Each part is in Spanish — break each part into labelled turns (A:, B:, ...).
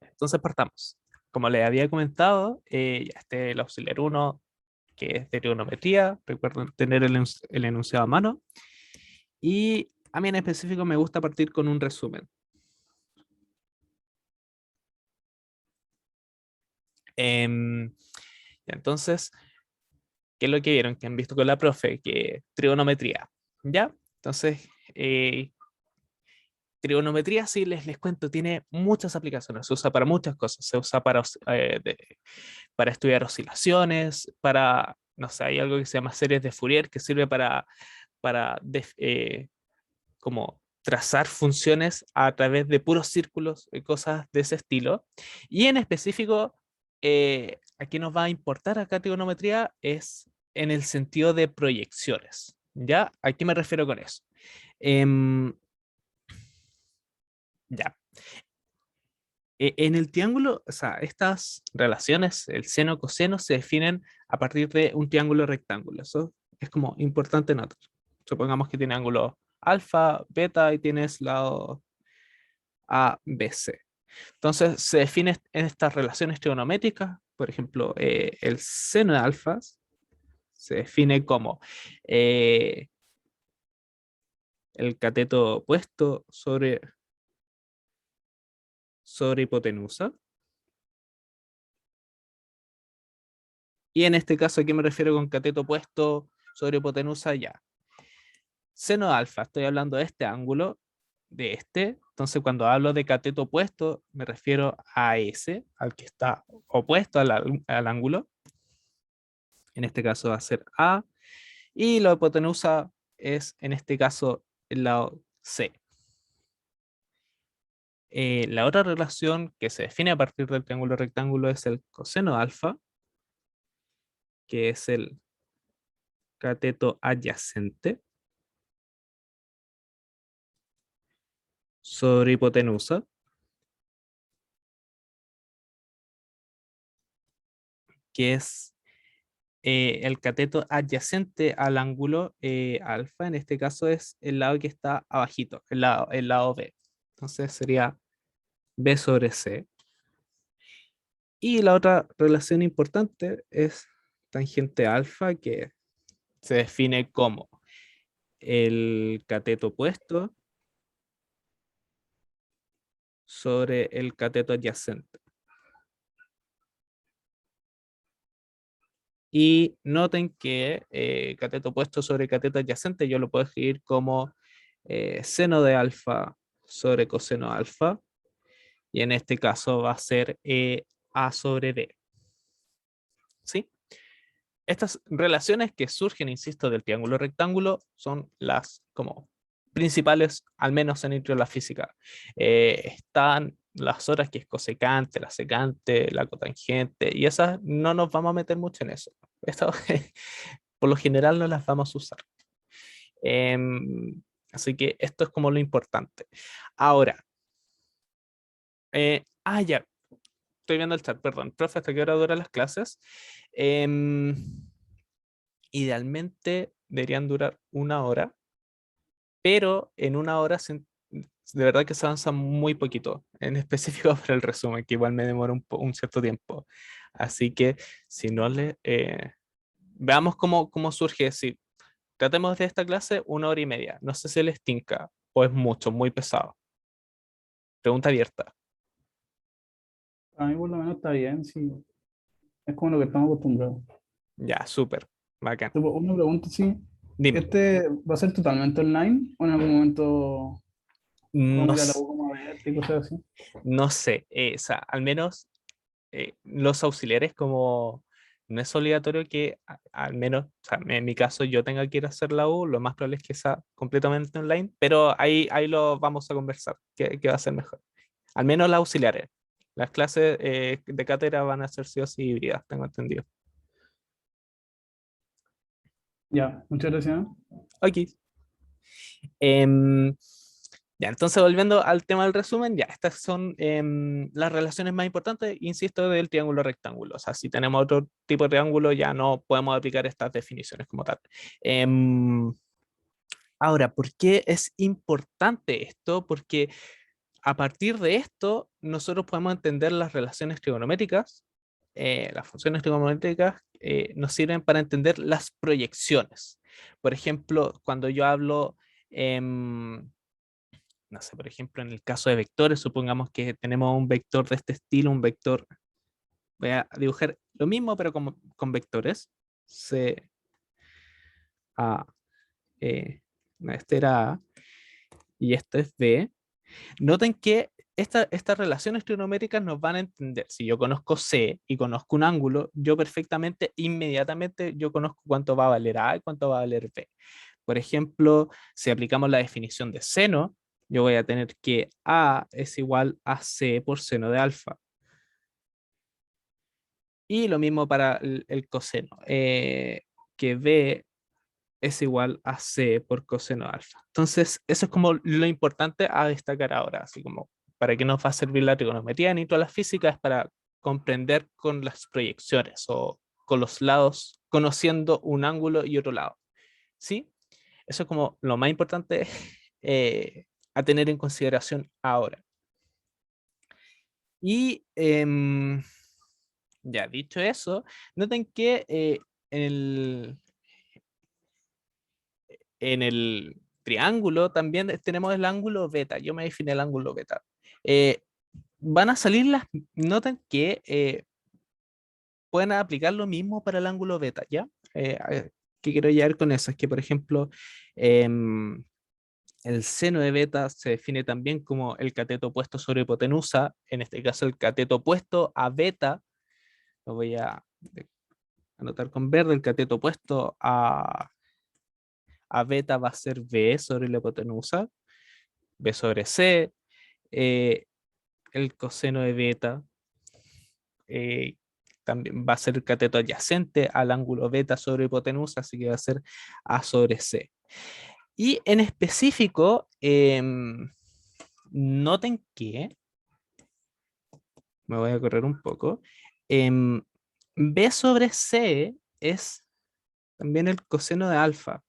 A: Entonces partamos. Como les había comentado, ya esté el auxiliar 1, que es de trigonometría. Recuerden tener el enunciado a mano. Y a mí en específico me gusta partir con un resumen. Entonces, ¿qué es lo que vieron? Que han visto con la profe, que trigonometría. ¿Ya? Entonces, trigonometría, sí, les cuento, tiene muchas aplicaciones, se usa para muchas cosas, se usa para estudiar oscilaciones, para, no sé, hay algo que se llama series de Fourier, que sirve para como trazar funciones a través de puros círculos y cosas de ese estilo. Y en específico, aquí nos va a importar acá trigonometría es en el sentido de proyecciones, ¿ya? ¿A qué me refiero con eso? Em, ya. En el triángulo, o sea, estas relaciones, el seno, coseno, se definen a partir de un triángulo rectángulo. Eso es como importante notar. Supongamos que tiene ángulo alfa, beta y tienes lado A, B, C. Entonces se define en estas relaciones trigonométricas, por ejemplo, el seno de alfa se define como eh, el cateto opuesto sobre hipotenusa. Y en este caso, ¿a qué me refiero con cateto opuesto sobre hipotenusa? Ya. Seno de alfa, estoy hablando de este ángulo, de este. Entonces, cuando hablo de cateto opuesto, me refiero a ese, al que está opuesto al ángulo. En este caso va a ser A. Y la hipotenusa es, en este caso, el lado C. La otra relación que se define a partir del triángulo rectángulo es el coseno de alfa, que es el cateto adyacente sobre hipotenusa, que es el cateto adyacente al ángulo alfa. En este caso es el lado que está abajito, el lado B. Entonces sería B sobre C. Y la otra relación importante es tangente alfa, que se define como el cateto opuesto sobre el cateto adyacente. Y noten que cateto opuesto sobre cateto adyacente yo lo puedo escribir como seno de alfa sobre coseno de alfa. Y en este caso va a ser A sobre B. ¿Sí? Estas relaciones que surgen, insisto, del triángulo rectángulo son las como principales, al menos en la física. Están las horas que es cosecante, la secante, la cotangente, y esas no nos vamos a meter mucho en eso. Esto, por lo general no las vamos a usar. Así que esto es como lo importante. Ahora, ya, estoy viendo el chat, perdón. Profe, ¿hasta qué hora duran las clases? Em, Idealmente deberían durar 1 hora, pero en 1 hora de verdad que se avanza muy poquito, en específico para el resumen, que igual me demora un cierto tiempo. Así que si no veamos cómo surge. Si tratemos de esta clase 1 hora y media, no sé si les tinca o es mucho, muy pesado. Pregunta abierta.
B: A mí por lo menos está bien, sí. Es como lo que estamos acostumbrados.
A: Ya, súper, bacán.
B: Tipo, una pregunta, sí.
A: Dime.
B: ¿Este va a ser totalmente online o en algún momento
A: No,
B: podemos ir a la U como a verte y cosas así?
A: no sé, o sea, al menos los auxiliares, como no es obligatorio que al menos, o sea, en mi caso yo tenga que ir a hacer la U, lo más probable es que sea completamente online, pero ahí lo vamos a conversar, que va a ser mejor. Al menos las auxiliares. Las clases de cátedra van a ser sí o sí híbridas, tengo entendido.
B: Ya, muchas gracias.
A: Aquí. Em, ya, entonces volviendo al tema del resumen, ya, estas son las relaciones más importantes, insisto, del triángulo rectángulo. O sea, si tenemos otro tipo de triángulo, ya no podemos aplicar estas definiciones como tal. Em, Ahora, ¿por qué es importante esto? Porque a partir de esto, nosotros podemos entender las relaciones trigonométricas. Las funciones trigonométricas nos sirven para entender las proyecciones. Por ejemplo, cuando yo hablo, em, no sé, por ejemplo, en el caso de vectores, supongamos que tenemos un vector de este estilo, un vector, voy a dibujar lo mismo, pero con vectores. C, A, no, este era A, y esto es B. Noten que estas relaciones trigonométricas nos van a entender. Si yo conozco C y conozco un ángulo, yo perfectamente, inmediatamente, yo conozco cuánto va a valer A y cuánto va a valer B. Por ejemplo, si aplicamos la definición de seno, yo voy a tener que A es igual a C por seno de alfa. Y lo mismo para el coseno, que B es igual a C por coseno de alfa. Entonces, eso es como lo importante a destacar ahora, así como para qué nos va a servir la trigonometría ni toda la física, es para comprender con las proyecciones o con los lados, conociendo un ángulo y otro lado. ¿Sí? Eso es como lo más importante a tener en consideración ahora. Y ya dicho eso, noten que en el, en el triángulo también tenemos el ángulo beta. Yo me define el ángulo beta. Eh, van a salir las, noten que pueden aplicar lo mismo para el ángulo beta, ¿ya? ¿Qué quiero llegar con eso? Es que, por ejemplo, em, el seno de beta se define también como el cateto opuesto sobre hipotenusa, en este caso el cateto opuesto a beta, lo voy a anotar con verde, el cateto opuesto a beta va a ser B sobre la hipotenusa, B sobre C, eh, el coseno de beta eh, también va a ser el cateto adyacente al ángulo beta sobre hipotenusa, así que va a ser A sobre C. Y en específico, noten que, me voy a correr un poco, em, B sobre C es también el coseno de alfa.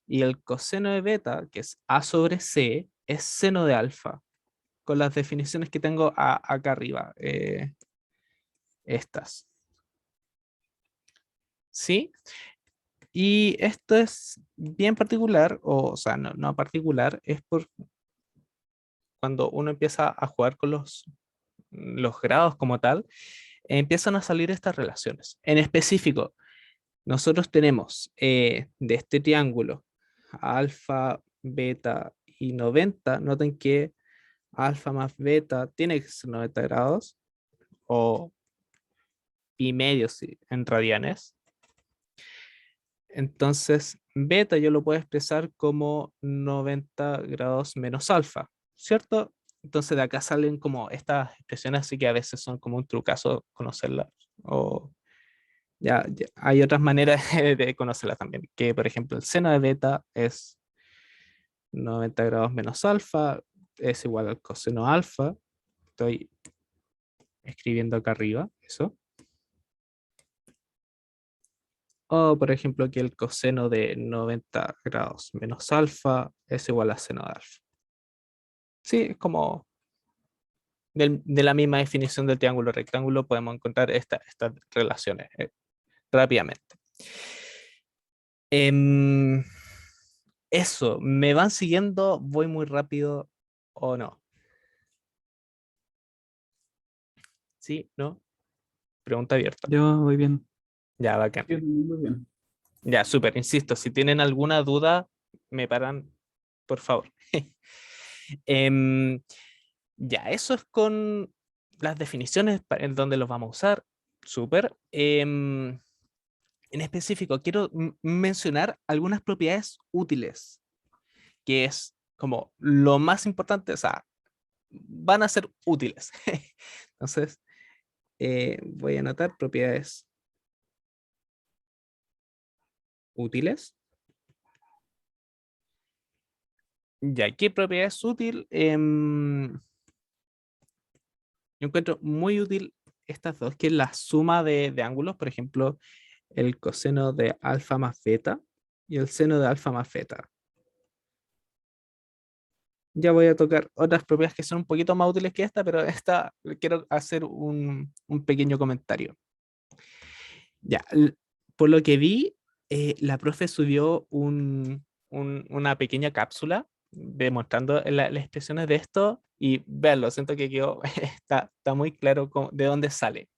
A: Y el coseno de beta, que es A sobre C, es seno de alfa, con las definiciones que tengo acá arriba, estas. ¿Sí? Y esto es bien particular, o sea, no particular, es por cuando uno empieza a jugar con los grados como tal, empiezan a salir estas relaciones. En específico, nosotros tenemos de este triángulo alfa, beta y 90. Noten que alfa más beta tiene que ser 90 grados o pi medio en radianes. Entonces, beta yo lo puedo expresar como 90 grados menos alfa, ¿cierto? Entonces de acá salen como estas expresiones, así que a veces son como un trucazo conocerlas. O ya hay otras maneras de conocerlas también, que por ejemplo el seno de beta es 90 grados menos alfa, es igual al coseno alfa. Estoy escribiendo acá arriba, eso. O, por ejemplo, aquí el coseno de 90 grados menos alfa es igual a seno de alfa. Sí, es como de la misma definición del triángulo rectángulo podemos encontrar estas relaciones rápidamente. Em, eso, ¿me van siguiendo? ¿Voy muy rápido o no? ¿Sí? ¿No? Pregunta abierta.
B: Yo voy bien.
A: Ya, bacán.
B: Sí, muy bien.
A: Ya, súper, insisto, si tienen alguna duda, me paran, por favor. Em, ya, eso es con las definiciones en donde los vamos a usar. Súper. En específico, quiero mencionar algunas propiedades útiles, que es como lo más importante, o sea, van a ser útiles. Entonces, voy a anotar propiedades útiles. Ya, ¿qué propiedad es útil? Yo encuentro muy útil estas dos, que es la suma de ángulos, por ejemplo, el coseno de alfa más beta y el seno de alfa más beta. ya voy a tocar otras propiedades que son un poquito más útiles que esta, pero esta quiero hacer un pequeño comentario. Ya, por lo que vi, la profe subió una pequeña cápsula demostrando las expresiones de esto y verlo, siento que quedó, está muy claro de dónde sale.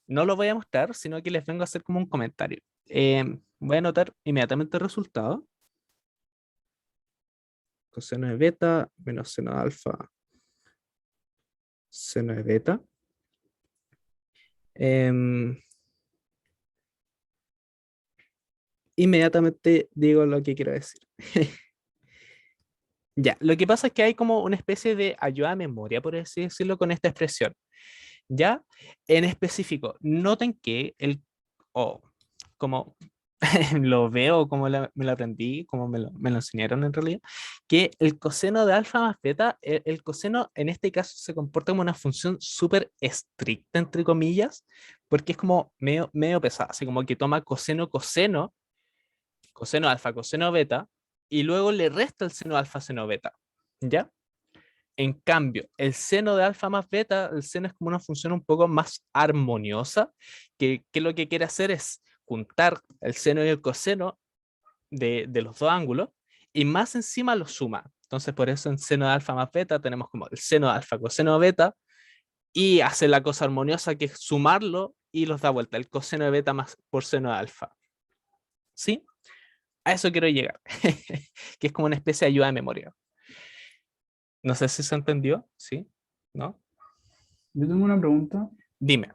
A: No lo voy a mostrar, sino que les vengo a hacer como un comentario. Voy a anotar inmediatamente el resultado. Coseno de beta menos seno de alfa, seno de beta. Em, Inmediatamente digo lo que quiero decir. Ya, lo que pasa es que hay como una especie de ayuda a memoria, por así decirlo, con esta expresión. Ya, en específico, noten que o como lo veo, como me lo aprendí, como me lo enseñaron en realidad, que el coseno de alfa más beta, el coseno en este caso se comporta como una función súper estricta, entre comillas, porque es como medio pesada, así como que toma coseno, coseno, coseno alfa, coseno beta, y luego le resta el seno alfa, seno beta. ¿Ya? En cambio, el seno de alfa más beta, el seno es como una función un poco más armoniosa, que lo que quiere hacer es juntar el seno y el coseno de los dos ángulos y más encima lo suma. Entonces, por eso en seno de alfa más beta tenemos como el seno de alfa coseno de beta y hace la cosa armoniosa que es sumarlo y los da vuelta, el coseno de beta más por seno de alfa. ¿Sí? A eso quiero llegar, que es como una especie de ayuda de memoria. No sé si se entendió, ¿sí? ¿No?
B: Yo tengo una pregunta,
A: Dime,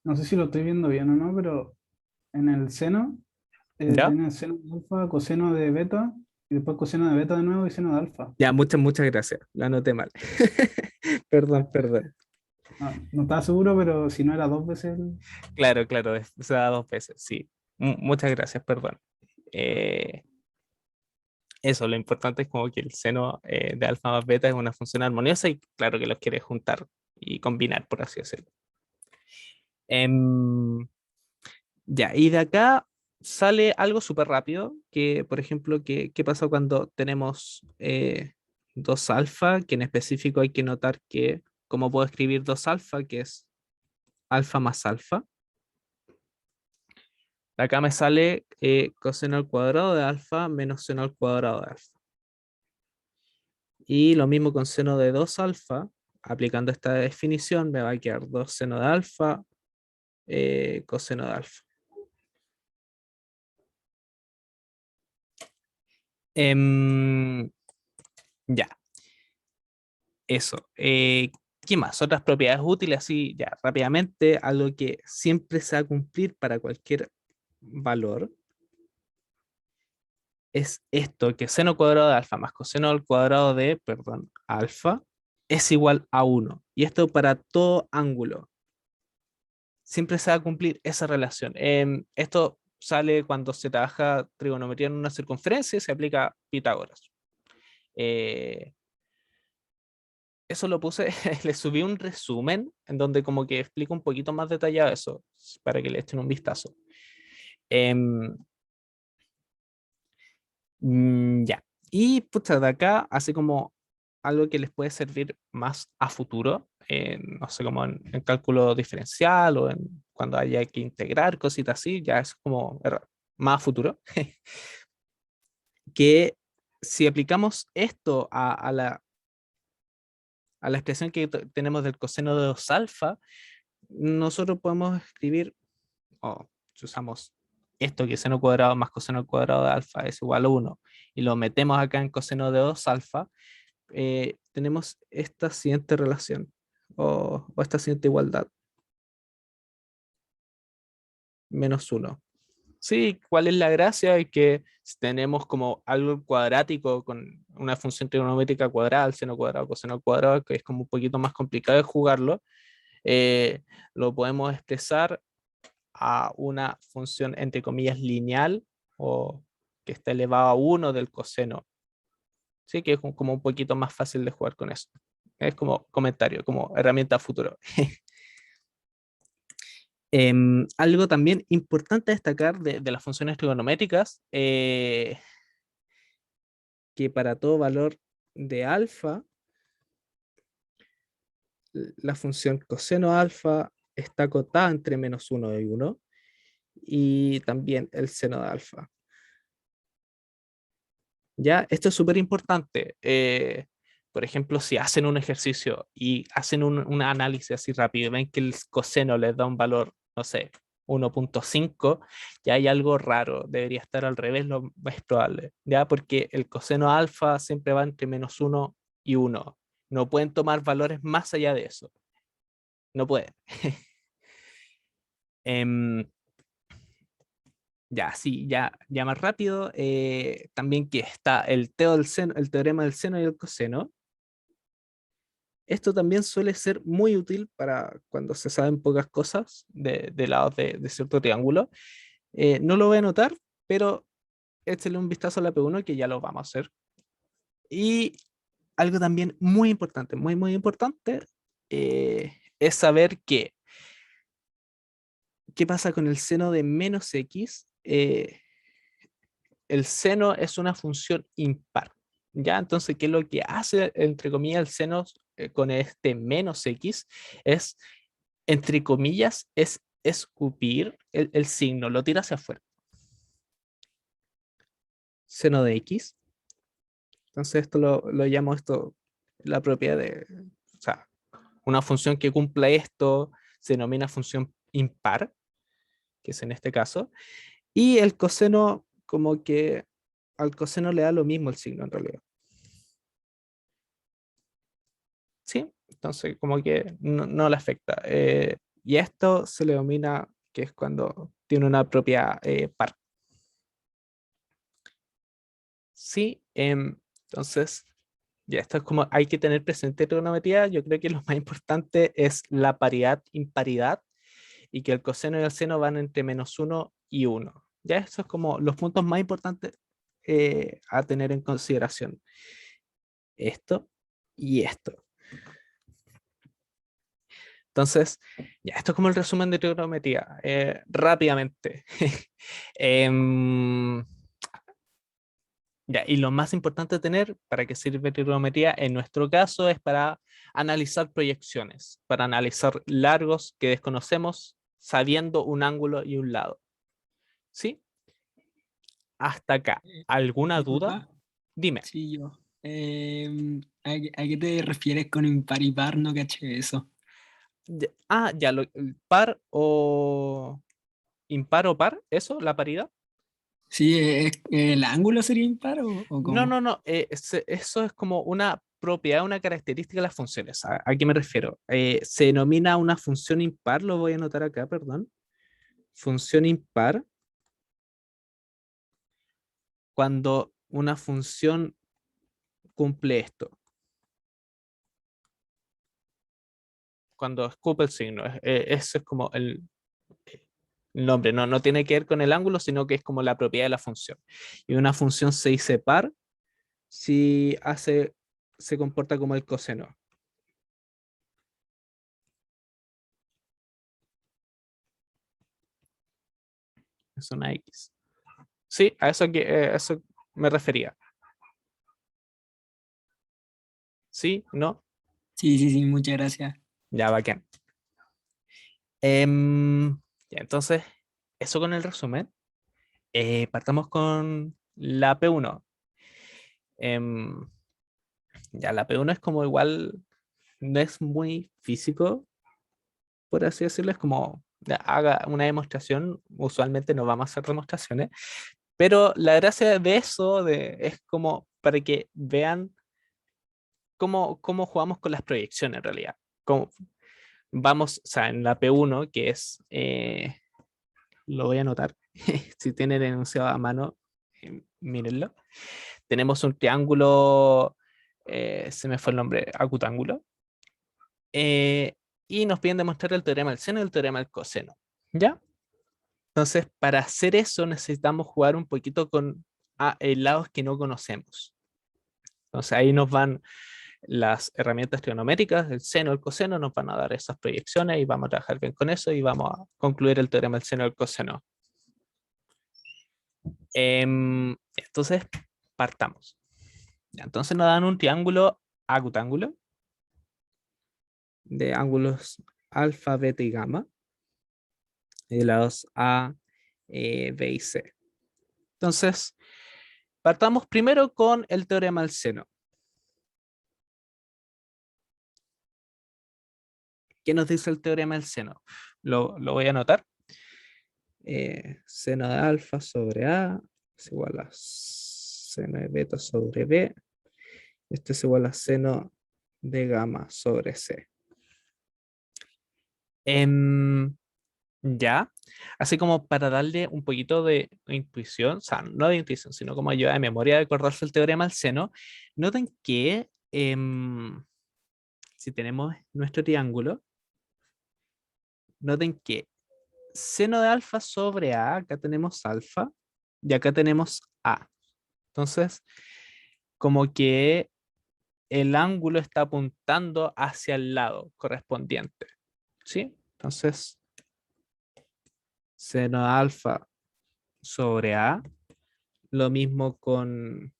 B: no sé si lo estoy viendo bien o no, pero en el seno
A: ¿ya?
B: tiene seno de alfa, coseno de beta, y después coseno de beta de nuevo y seno de alfa.
A: Ya, muchas gracias. La anoté mal.
B: Ah,
A: Perdón, perdón.
B: no estaba seguro, pero si no era dos veces
A: Claro, se da dos veces, sí. Muchas gracias, perdón. Eh, Eso, lo importante es como que el seno de alfa más beta es una función armoniosa y claro que los quiere juntar y combinar, por así decirlo. Em, ya, y de acá sale algo súper rápido, que por ejemplo, ¿qué pasa cuando tenemos dos alfa? Que en específico hay que notar que, ¿cómo puedo escribir dos alfa? Que es alfa más alfa. Acá me sale coseno al cuadrado de alfa menos seno al cuadrado de alfa. Y lo mismo con seno de 2 alfa. Aplicando esta definición me va a quedar 2 seno de alfa coseno de alfa. Em, ya, eso. ¿Qué más? Otras propiedades útiles, así ya rápidamente, algo que siempre se va a cumplir para cualquier valor es esto, que seno cuadrado de alfa más coseno al cuadrado de, perdón, alfa es igual a 1. Y esto para todo ángulo. Siempre se va a cumplir esa relación. Esto sale cuando se trabaja trigonometría en una circunferencia y se aplica Pitágoras. Eh, Eso lo puse, le subí un resumen en donde como que explico un poquito más detallado eso, para que le echen un vistazo. Em, ya. Y pucha, de acá, así como algo que les puede servir más a futuro, no sé, como en cálculo diferencial o en cuando haya que integrar cositas así, ya es como más a futuro, que si aplicamos esto a la expresión que tenemos del coseno de 2 alfa, nosotros podemos escribir, o si usamos esto que es seno cuadrado más coseno al cuadrado de alfa es igual a 1 y lo metemos acá en coseno de 2 alfa, tenemos esta siguiente relación o esta siguiente igualdad, menos 1. Sí, ¿cuál es la gracia? Es que si tenemos como algo cuadrático con una función trigonométrica cuadrada, el seno cuadrado, coseno cuadrado, que es como un poquito más complicado de jugarlo, eh, lo podemos expresar a una función entre comillas lineal o que está elevado a 1 del coseno. Sí, que es como un poquito más fácil de jugar con eso. Es como comentario, como herramienta futuro. Algo también importante a destacar de las funciones trigonométricas, que para todo valor de alfa, la función coseno alfa está acotada entre -1 y 1, y también el seno de alfa. ¿Ya? Esto es súper importante. Por ejemplo, si hacen un ejercicio y hacen un análisis así rápido y ven que el coseno les da un valor, no sé, 1.5, ya hay algo raro, debería estar al revés, lo más probable, ¿ya? Porque el coseno alfa siempre va entre -1 y 1. No pueden tomar valores más allá de eso. No pueden. Em, ya, sí, ya más rápido. También que está el, del seno, el teorema del seno y el coseno. Esto también suele ser muy útil para cuando se saben pocas cosas de lados de cierto triángulo. No lo voy a anotar, pero échale un vistazo a la P1 que ya lo vamos a hacer. Y algo también muy importante, muy importante, es saber qué pasa con el seno de menos x. El seno es una función impar. ¿Ya? Entonces, ¿qué es lo que hace, entre comillas, el seno con este menos x? Es, entre comillas, es escupir el signo, lo tira hacia afuera. Seno de x. Entonces, esto lo llamo esto la propiedad de, o sea, una función que cumpla esto se denomina función impar, que es en este caso, y el coseno, como que al coseno le da lo mismo el signo en realidad. ¿Sí? Entonces, como que no le afecta. Y esto se le denomina que es cuando tiene una propiedad par. Sí, entonces, ya esto es como hay que tener presente trigonometría. Yo creo que lo más importante es la paridad, imparidad, y que el coseno y el seno van entre -1 y 1. Ya estos es como los puntos más importantes a tener en consideración. Esto y esto. Entonces, ya, esto es como el resumen de trigonometría. Rápidamente. Em, ya, y lo más importante de tener, ¿para qué sirve trigonometría? En nuestro caso es para analizar proyecciones, para analizar largos que desconocemos sabiendo un ángulo y un lado. ¿Sí? Hasta acá. ¿Alguna duda?
C: Disculpa,
A: Dime.
C: sí, yo. ¿A qué te refieres con impar y par? No caché eso.
A: Ya, el par o impar o par, eso, la paridad.
C: Sí, ¿el ángulo sería impar o
A: No,
C: cómo?
A: no, no. Eso es como una propiedad, una característica de las funciones. ¿A qué me refiero? Se denomina una función impar, lo voy a anotar acá, perdón. Función impar, cuando una función cumple esto, cuando escupe el signo. Eso es como el nombre, no tiene que ver con el ángulo, sino que es como la propiedad de la función. Y una función se dice par si se comporta como el coseno. Es una X. Sí, a eso me refería. ¿Sí? ¿No?
C: Sí, sí, sí, muchas gracias.
A: Ya, bacán. Em, ya, entonces, eso con el resumen. Partamos con la P1. Em, ya, la P1 es como igual, no es muy físico, por así decirlo. Es como ya, haga una demostración. Usualmente no vamos a hacer demostraciones, pero la gracia de eso es como para que vean cómo jugamos con las proyecciones en realidad. Cómo vamos, o sea, en la P1, que es, lo voy a anotar, si tienen el enunciado a mano, mírenlo. Tenemos un triángulo, se me fue el nombre, acutángulo, eh, y nos piden demostrar el teorema del seno y el teorema del coseno. ¿Ya? Entonces, para hacer eso necesitamos jugar un poquito con lados que no conocemos. Entonces ahí nos van las herramientas trigonométricas, el seno, el coseno, nos van a dar esas proyecciones y vamos a trabajar bien con eso y vamos a concluir el teorema del seno y el coseno. Entonces, partamos. Ya, entonces nos dan un triángulo acutángulo de ángulos alfa, beta y gamma, y de lados A, B y C. Entonces, partamos primero con el teorema del seno. ¿Qué nos dice el teorema del seno? Lo voy a anotar. Seno de alfa sobre A es igual a seno de beta sobre B. Este es igual a seno de gamma sobre C. Ya, así como para darle un poquito de intuición, o sea, no de intuición, sino como ayuda de memoria de acordarse el teorema del seno, noten que si tenemos nuestro triángulo, noten que seno de alfa sobre A, acá tenemos alfa y acá tenemos A. Entonces, como que el ángulo está apuntando hacia el lado correspondiente, ¿sí? Entonces, seno de alfa sobre A, lo mismo con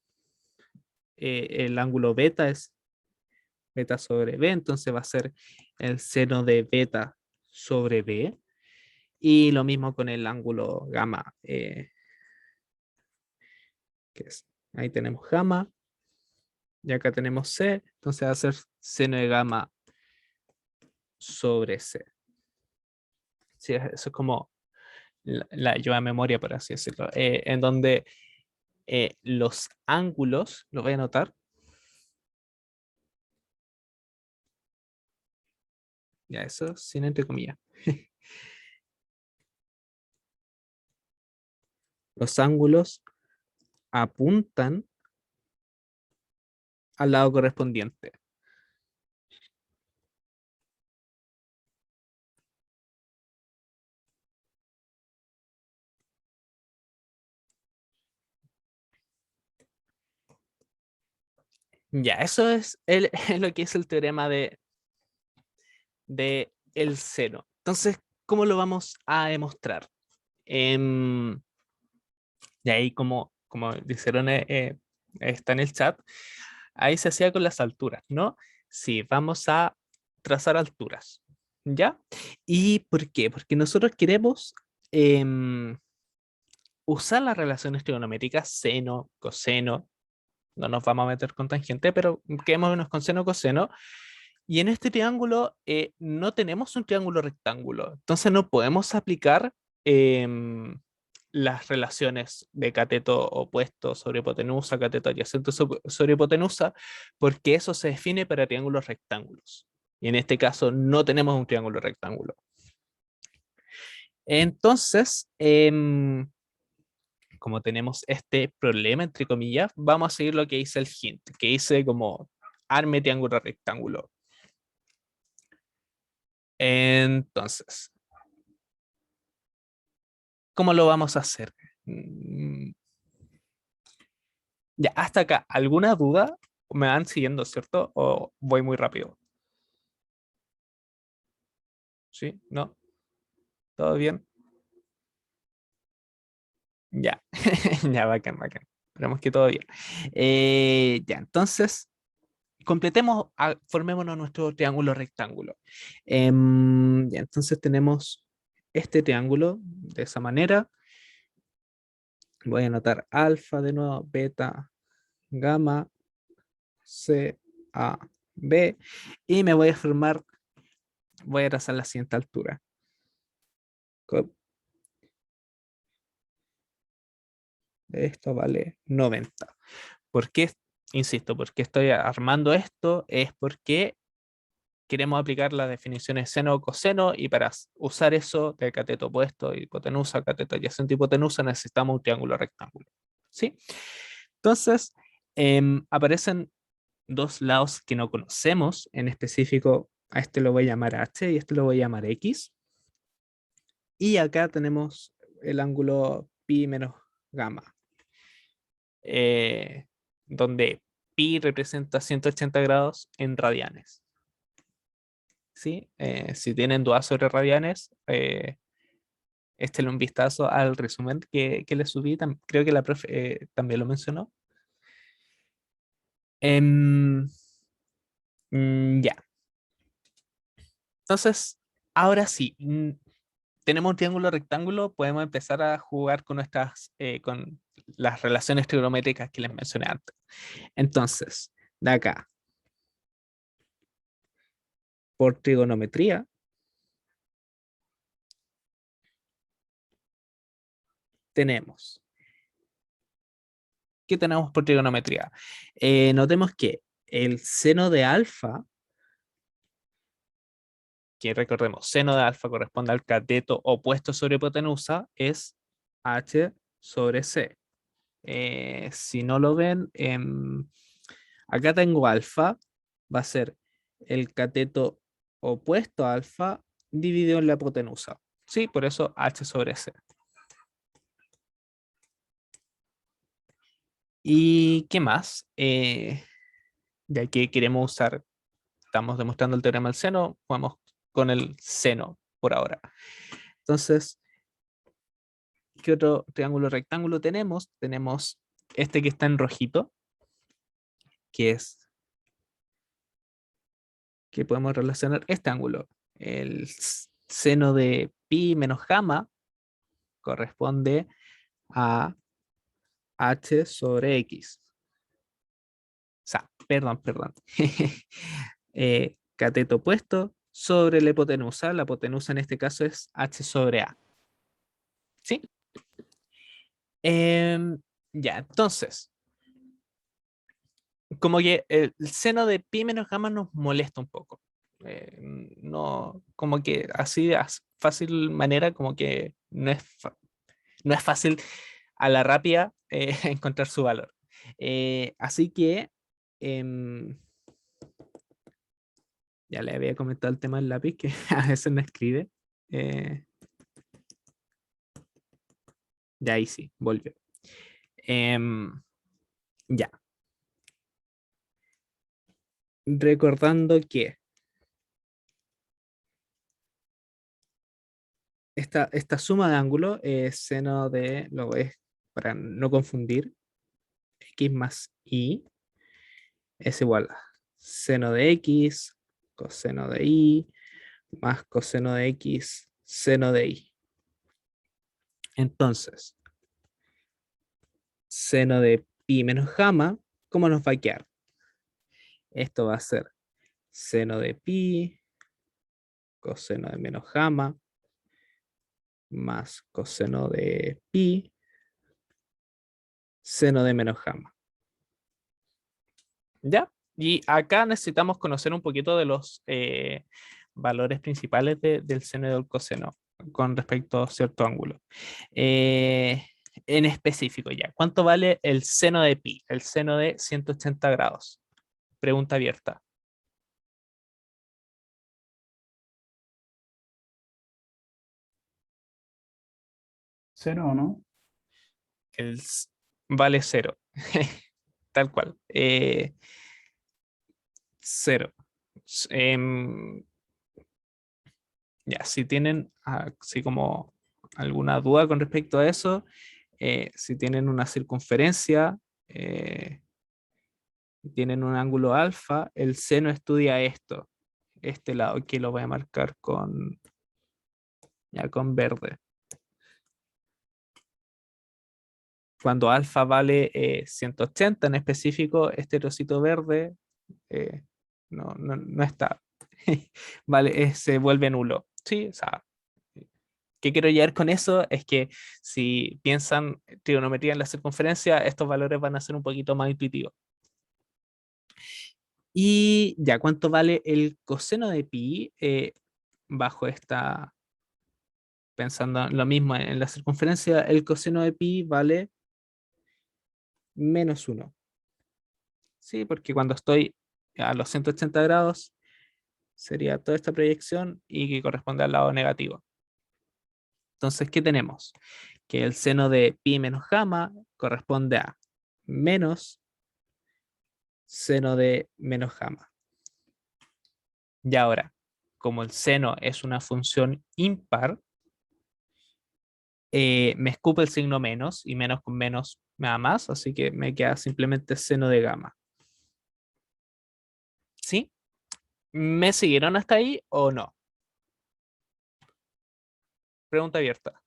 A: el ángulo beta, es beta sobre B, entonces va a ser el seno de beta sobre B, y lo mismo con el ángulo gamma, que es, ahí tenemos gamma, y acá tenemos C, entonces va a ser seno de gamma sobre C. Sí, eso es como la ayuda de memoria, por así decirlo, en donde los ángulos, lo voy a anotar, ya eso sin entre comillas, los ángulos apuntan al lado correspondiente. Ya, eso es es lo que es el teorema de el seno. Entonces, ¿cómo lo vamos a demostrar? Em, y ahí, como dijeron, está en el chat, ahí se hacía con las alturas, ¿no? Sí, vamos a trazar alturas, ¿ya? ¿Y por qué? Porque nosotros queremos em, usar las relaciones trigonométricas, seno, coseno, no nos vamos a meter con tangente, pero quedémonos con seno, coseno. Y en este triángulo no tenemos un triángulo rectángulo, entonces no podemos aplicar em, las relaciones de cateto opuesto sobre hipotenusa, cateto adyacente sobre hipotenusa, porque eso se define para triángulos rectángulos. Y en este caso no tenemos un triángulo rectángulo. Entonces, como tenemos este problema, entre comillas, vamos a seguir lo que dice el hint, que dice como arme triángulo rectángulo. Entonces, ¿cómo lo vamos a hacer? Mm, Ya, hasta acá, ¿alguna duda? ¿Me van siguiendo, cierto? ¿O voy muy rápido? ¿Sí? ¿No? ¿Todo bien? Ya, ya, bacán, bacán. Esperemos que todo bien. Ya, entonces, completemos, formémonos nuestro triángulo rectángulo. Ya, entonces tenemos este triángulo de esa manera. Voy a anotar alfa de nuevo, beta, gamma, C, A, B, y me voy a formar, voy a trazar la siguiente altura. Esto vale 90. ¿Por qué? Insisto, porque estoy armando esto es porque queremos aplicar las definiciones seno o coseno, y para usar eso de cateto opuesto, hipotenusa, cateto adyacente, hipotenusa, necesitamos un triángulo rectángulo. ¿Sí? Entonces, aparecen dos lados que no conocemos, en específico a este lo voy a llamar H y este lo voy a llamar X. Y acá tenemos el ángulo pi menos gamma, eh, donde pi representa 180 grados en radianes. ¿Sí? Si tienen dudas sobre radianes, échenle un vistazo al resumen que le subí. Creo que la profe también lo mencionó. Em, ya. Entonces, ahora sí, tenemos un triángulo rectángulo, podemos empezar a jugar con con las relaciones trigonométricas que les mencioné antes. Entonces, de acá, por trigonometría, tenemos. ¿Qué tenemos por trigonometría? Notemos que el seno de alfa, que recordemos, seno de alfa corresponde al cateto opuesto sobre hipotenusa, es h sobre c. Si no lo ven, acá tengo alfa, va a ser el cateto opuesto a alfa dividido en la hipotenusa. Sí, por eso h sobre c. ¿Y qué más? Ya que queremos usar, estamos demostrando el teorema del seno, vamos con el seno por ahora. Entonces, ¿qué otro triángulo rectángulo tenemos? Tenemos este que está en rojito, que es que podemos relacionar este ángulo. El seno de pi menos gamma corresponde a h sobre x. O sea, perdón. Cateto opuesto sobre la hipotenusa. La hipotenusa en este caso es h sobre a. ¿Sí? Ya, entonces, como que el seno de pi menos gamma nos molesta un poco. No, como que así de fácil manera, como que no es fácil a la rápida encontrar su valor. Así que em, ya le había comentado el tema del lápiz, que a veces no escribe. Eh, ya ahí sí, volvió. Em, ya, recordando que esta suma de ángulos es seno de, lo es para no confundir, x más y es igual a seno de x, coseno de y, más coseno de x, seno de y. Entonces, seno de pi menos gamma, ¿cómo nos va a quedar? Esto va a ser seno de pi, coseno de menos gamma, más coseno de pi, seno de menos gamma. ¿Ya? Y acá necesitamos conocer un poquito de los valores principales del seno y del coseno con respecto a cierto ángulo. En específico ya, ¿cuánto vale el seno de pi? El seno de 180 grados. Pregunta abierta.
B: ¿Cero o no?
A: Vale cero. Tal cual. Cero. Em, ya, si tienen así como alguna duda con respecto a eso, si tienen una circunferencia, tienen un ángulo alfa, el seno estudia esto, este lado que lo voy a marcar ya con verde. Cuando alfa vale 180 en específico, este trocito verde eh, no está. Vale, se vuelve nulo. Sí, o sea, ¿qué quiero llegar con eso? Es que si piensan trigonometría en la circunferencia, estos valores van a ser un poquito más intuitivos. Y ya, ¿cuánto vale el coseno de pi bajo esta, pensando en lo mismo en la circunferencia? El coseno de pi vale menos 1. Sí, porque cuando estoy a los 180 grados sería toda esta proyección y que corresponde al lado negativo. Entonces, ¿qué tenemos? Que el seno de pi menos gamma corresponde a menos seno de menos gamma. Y ahora, como el seno es una función impar, me escupe el signo menos y menos con menos me da más, así que me queda simplemente seno de gamma. ¿Sí? ¿Me siguieron hasta ahí o no? Pregunta abierta.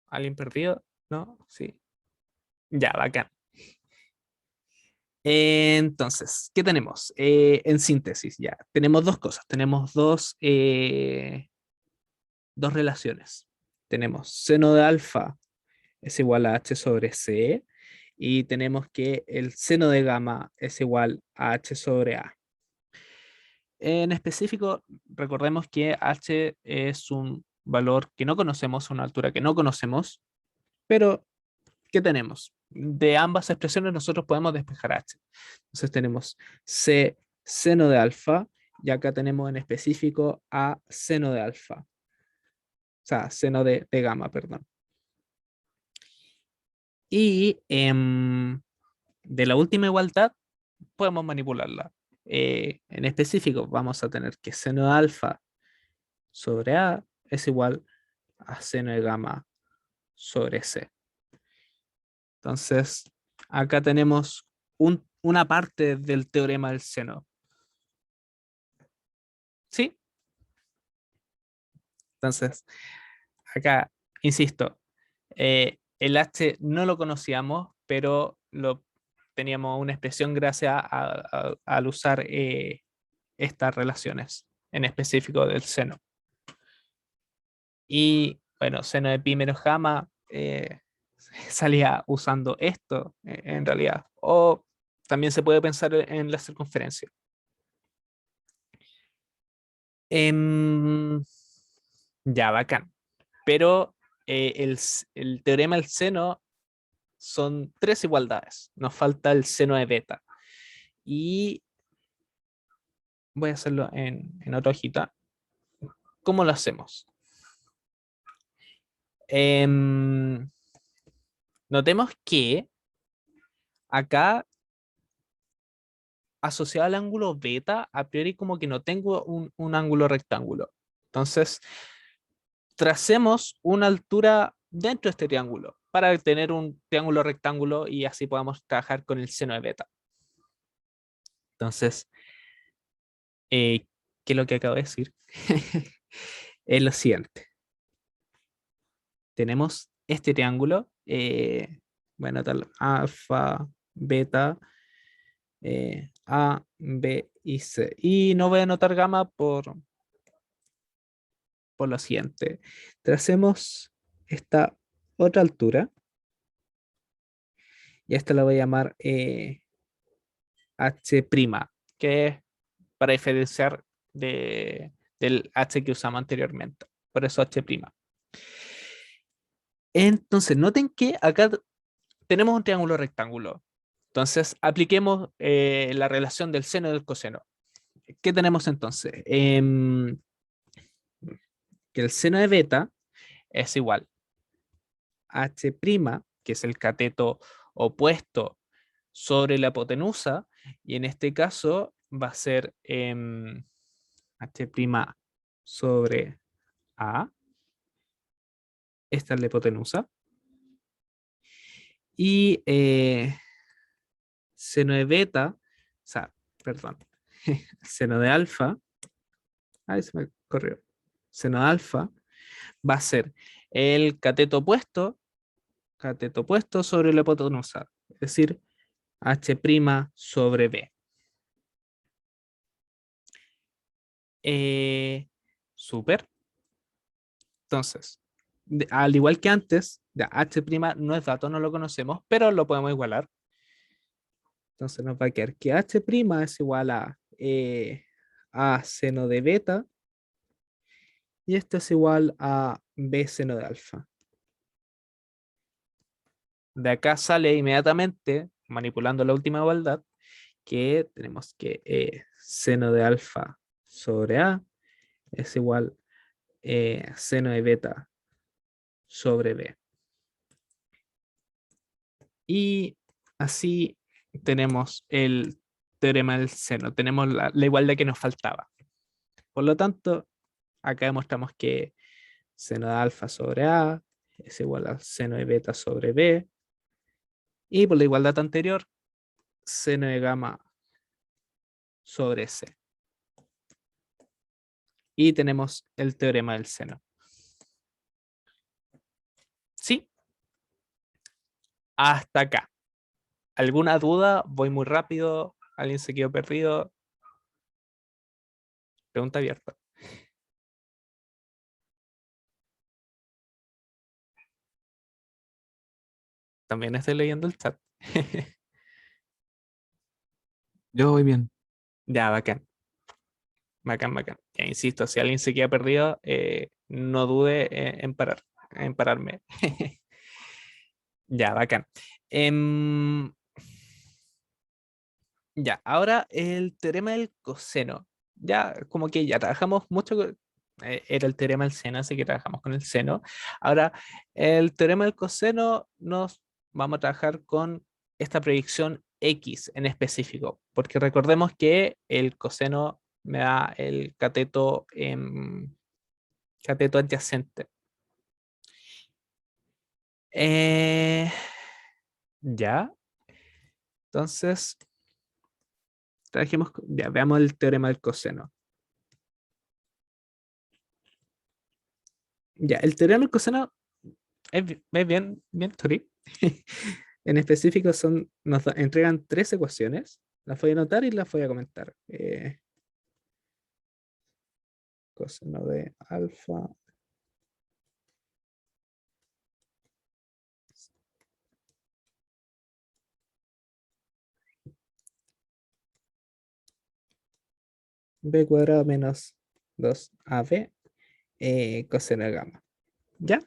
A: ¿Alguien perdido? ¿No? Sí. Ya, bacán. Entonces, ¿qué tenemos? En síntesis, ya. Tenemos dos cosas. Tenemos dos relaciones. Tenemos seno de alfa es igual a h sobre c y tenemos que el seno de gamma es igual a h sobre a. En específico, recordemos que h es un valor que no conocemos, una altura que no conocemos, pero ¿qué tenemos? De ambas expresiones nosotros podemos despejar h. Entonces tenemos c seno de alfa y acá tenemos en específico a seno de alfa. O sea, seno de gamma, perdón. Y de la última igualdad podemos manipularla. En específico, vamos a tener que seno de alfa sobre A es igual a seno de gamma sobre C. Entonces, acá tenemos una parte del teorema del seno. ¿Sí? Entonces, acá, insisto, el H no lo conocíamos, pero teníamos una expresión gracias al usar estas relaciones, en específico del seno. Y bueno, seno de pi menos gamma salía usando esto en realidad. O también se puede pensar en la circunferencia. Em, ya, bacán. Pero el teorema del seno son tres igualdades. Nos falta el seno de beta. Y voy a hacerlo en otra hojita. ¿Cómo lo hacemos? Em, Notemos que acá, asociado al ángulo beta, a priori como que no tengo un ángulo rectángulo. Entonces, tracemos una altura dentro de este triángulo para tener un triángulo rectángulo y así podamos trabajar con el seno de beta. Entonces, ¿qué es lo que acabo de decir? Es lo siguiente. Tenemos este triángulo, bueno, tal, alfa, beta, A, B y C. Y no voy a anotar gamma por lo siguiente. Tracemos esta otra altura y esta la voy a llamar H', que es para diferenciar del H que usamos anteriormente. Por eso H'. Entonces, noten que acá tenemos un triángulo rectángulo. Entonces, apliquemos la relación del seno y del coseno. ¿Qué tenemos entonces? Que el seno de beta es igual a H', que es el cateto opuesto sobre la hipotenusa, y en este caso va a ser H' sobre A, esta es la hipotenusa, y seno de beta, o sea, perdón, seno de alfa, ahí se me corrió, seno de alfa va a ser el cateto opuesto sobre la hipotenusa, es decir, H' sobre B. Súper. Entonces, al igual que antes, ya H' no es dato, no lo conocemos, pero lo podemos igualar. Entonces nos va a quedar que H' es igual a seno de beta y esto es igual a B seno de alfa. De acá sale inmediatamente, manipulando la última igualdad, que tenemos que seno de alfa sobre A es igual seno de beta sobre B. Y así tenemos el teorema del seno, tenemos la igualdad que nos faltaba. Por lo tanto, acá demostramos que seno de alfa sobre A es igual a seno de beta sobre B. Y por la igualdad anterior, seno de gamma sobre C. Y tenemos el teorema del seno. ¿Sí? Hasta acá. ¿Alguna duda? Voy muy rápido. ¿Alguien se quedó perdido? Pregunta abierta. También estoy leyendo el chat.
D: Yo voy bien.
A: Ya, bacán. Bacán, bacán. Ya insisto, si alguien se queda perdido, no dude en pararme. Ya, bacán. Em, ya, ahora el teorema del coseno. Ya, como que ya trabajamos mucho era el teorema del seno, así que trabajamos con el seno. Ahora, el teorema del coseno nos vamos a trabajar con esta predicción X en específico, porque recordemos que el coseno me da el cateto adyacente. Eh, ya, entonces, ya, veamos el teorema del coseno. Ya, el teorema del coseno es bien, Tori. En específico entregan tres ecuaciones. Las voy a anotar y las voy a comentar. Coseno de alfa. B cuadrado menos 2AB coseno de gamma. ¿Ya?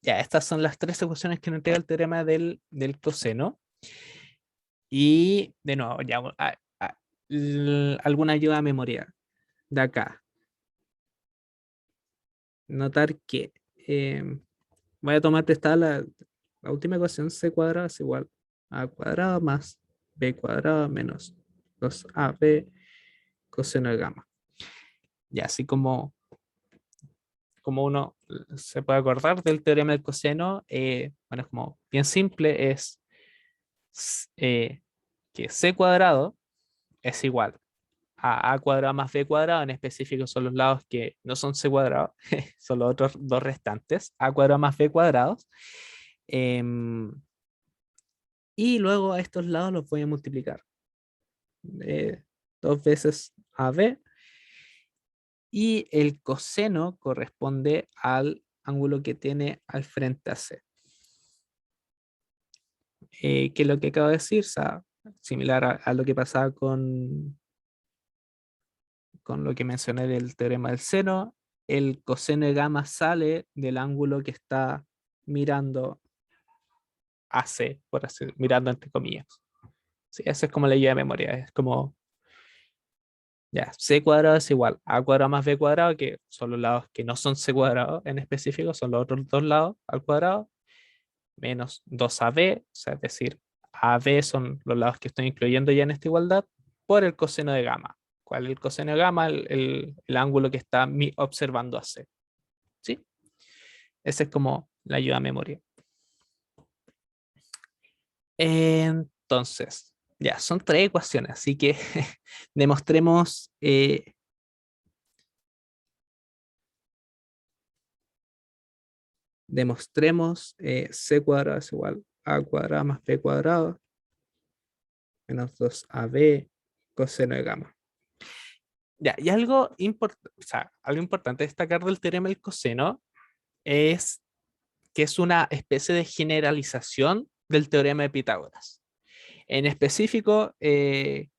A: Ya, estas son las tres ecuaciones que nos entrega el teorema del coseno. Y de nuevo, ya alguna ayuda a memoria de acá. Notar que voy a tomar prestada la última ecuación, c cuadrado es igual a cuadrado más b cuadrado menos 2ab coseno de gamma. Y así como uno se puede acordar del teorema del coseno, bueno, es como bien simple, es que c cuadrado es igual a cuadrado más b cuadrado, en específico son los lados que no son c cuadrado, son los otros dos restantes, a cuadrado más b cuadrados. Y luego a estos lados los voy a multiplicar. Dos veces AB. Y el coseno corresponde al ángulo que tiene al frente a C. Que es lo que acabo de decir, o sea, similar a lo que pasaba con lo que mencioné del teorema del seno, el coseno de gamma sale del ángulo que está mirando a C, por así mirando entre comillas. Sí, esa es como la idea de memoria, es como ya, c cuadrado es igual a cuadrado más b cuadrado, que son los lados que no son c cuadrado en específico, son los otros dos lados al cuadrado, menos 2ab, o sea, es decir, AB son los lados que estoy incluyendo ya en esta igualdad, por el coseno de gamma. ¿Cuál es el coseno de gamma? El ángulo que está observando a C. ¿Sí? Esa es como la ayuda a memoria. Entonces, ya, son tres ecuaciones, así que demostremos c cuadrado es igual a cuadrado más b cuadrado menos 2ab coseno de gamma. Ya, y algo, algo importante destacar del teorema del coseno es que es una especie de generalización del teorema de Pitágoras. En específico, ¿qué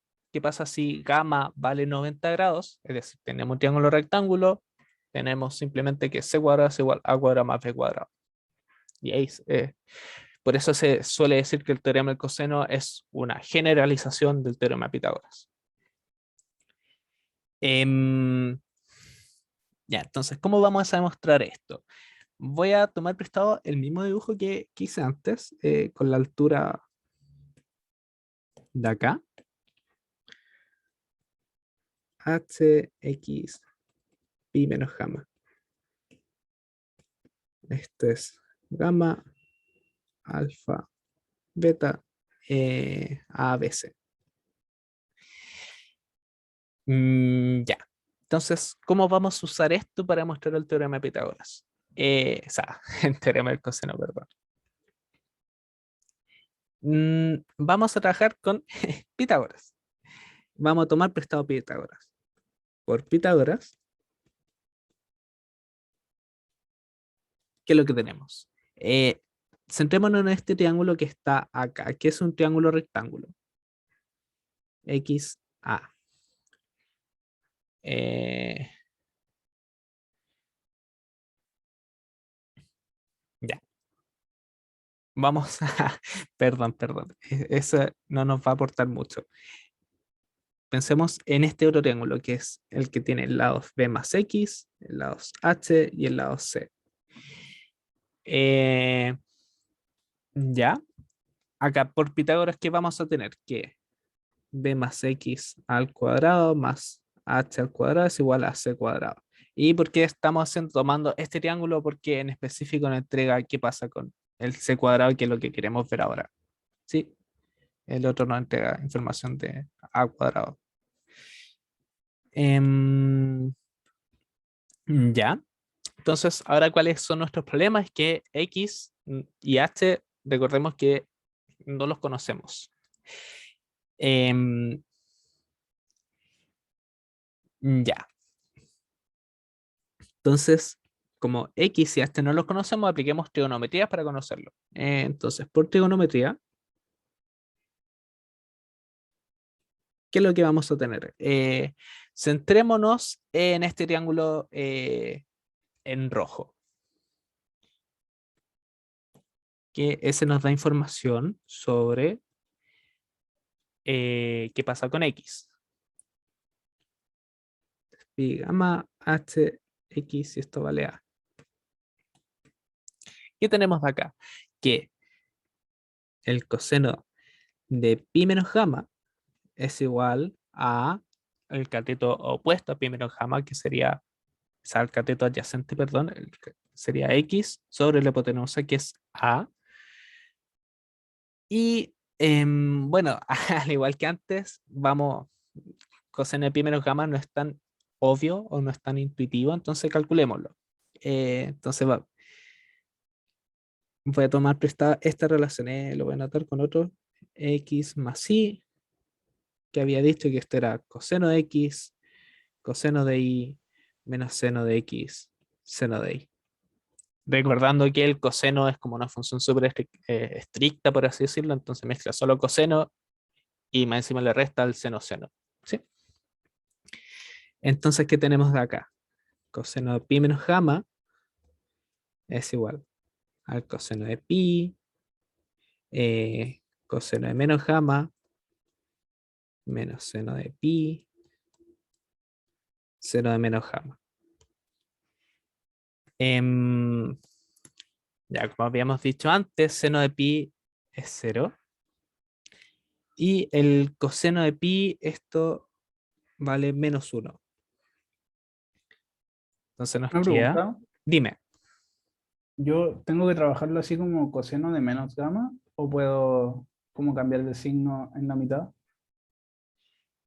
A: pasa si gamma vale 90 grados? Es decir, tenemos un triángulo rectángulo, tenemos simplemente que c cuadrado es igual a cuadrado más b cuadrado. Y ahí, por eso se suele decir que el teorema del coseno es una generalización del teorema de Pitágoras. Em, ya, entonces, ¿cómo vamos a demostrar esto? Voy a tomar prestado el mismo dibujo que hice antes, con la altura de acá. Hx pi menos gamma. Esto es gamma, alfa, beta ABC. Ya. Entonces, ¿cómo vamos a usar esto para mostrar el teorema de Pitágoras? O sea, el teorema del coseno, perdón. Vamos a trabajar con Pitágoras. Vamos a tomar prestado Pitágoras. Por Pitágoras, ¿qué es lo que tenemos? Centrémonos en este triángulo que está acá, que es un triángulo rectángulo. XA. Ya. Vamos a... Perdón. Eso no nos va a aportar mucho. Pensemos en este otro triángulo, que es el que tiene el lado B más X, el lado H y el lado C. Ya. Acá por Pitágoras, ¿qué vamos a tener? Que B más X al cuadrado más H al cuadrado es igual a C cuadrado. ¿Y por qué estamos tomando este triángulo? Porque en específico nos entrega qué pasa con el C cuadrado, que es lo que queremos ver ahora. ¿Sí? El otro nos entrega información de A cuadrado. Ya. Entonces, ahora, ¿cuáles son nuestros problemas? Que X y H, recordemos que no los conocemos. Em, ya. Entonces, como X y H no los conocemos, apliquemos trigonometría para conocerlo. Entonces, por trigonometría, ¿qué es lo que vamos a tener? Centrémonos en este triángulo en rojo, que ese nos da información sobre qué pasa con X. Pi gamma H X y esto vale A. ¿Qué tenemos de acá? Que el coseno de pi menos gamma es igual a el cateto opuesto a pi menos gamma, que sería, o sea, el cateto adyacente, perdón, sería X sobre la hipotenusa, que es A. Y bueno, al igual que antes, vamos, coseno de pi menos gamma no es tan obvio o no es tan intuitivo, entonces calculémoslo. Entonces voy a tomar prestada esta relación, lo voy a anotar con otro X más Y, que había dicho que esto era coseno de X, coseno de Y, menos seno de X, seno de Y. Recordando que el coseno es como una función súper estricta, por así decirlo, entonces mezcla solo coseno y más encima le resta el seno. ¿Sí? Entonces, ¿qué tenemos de acá? Coseno de pi menos gamma es igual al coseno de pi, coseno de menos gamma, menos seno de pi, seno de menos gamma. Ya, como habíamos dicho antes, seno de pi es 0. Y el coseno de pi, esto vale menos 1. Entonces nos
B: Una
A: queda.
B: pregunta,
A: Dime.
B: ¿yo tengo que trabajarlo así como coseno de menos gamma o puedo como cambiar de signo en la mitad?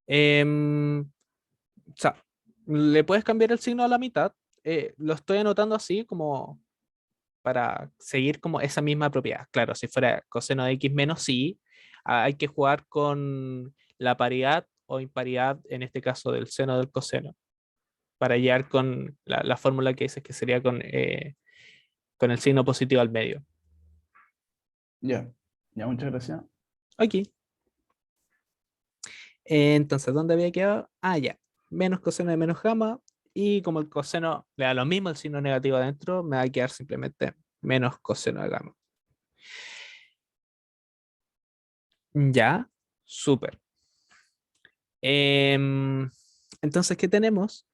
A: O sea, le puedes cambiar el signo a la mitad. Lo estoy anotando así como para seguir como esa misma propiedad. Claro, si fuera coseno de x menos y, hay que jugar con la paridad o imparidad, en este caso del seno del coseno, para llegar con la fórmula que dices que sería con el signo positivo al medio.
B: Ya, ya, muchas gracias.
A: Aquí. Entonces, ¿dónde había quedado? Ah, ya. Menos coseno de menos gamma. Y como el coseno le da lo mismo, el signo negativo adentro, me va a quedar simplemente menos coseno de gamma. Ya, súper. Entonces, ¿qué tenemos?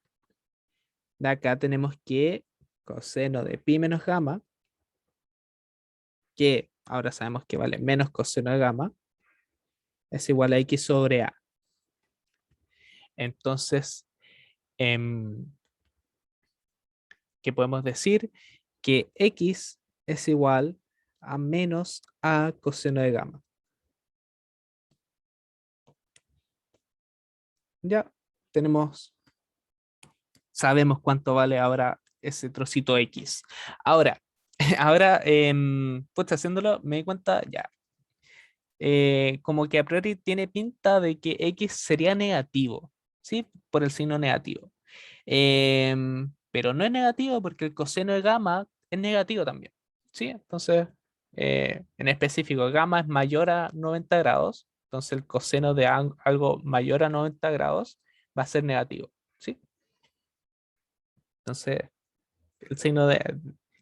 A: De acá tenemos que coseno de pi menos gamma, que ahora sabemos que vale menos coseno de gamma, es igual a x sobre a. Entonces, em, ¿qué podemos decir? Que x es igual a menos a coseno de gamma. Ya sabemos cuánto vale ahora ese trocito X. Ahora, pues haciéndolo, me di cuenta, ya, como que a priori tiene pinta de que X sería negativo, ¿sí? Por el signo negativo. Pero no es negativo porque el coseno de gamma es negativo también, ¿sí? Entonces, en específico, gamma es mayor a 90 grados, entonces el coseno de algo mayor a 90 grados va a ser negativo, ¿sí? Entonces, el signo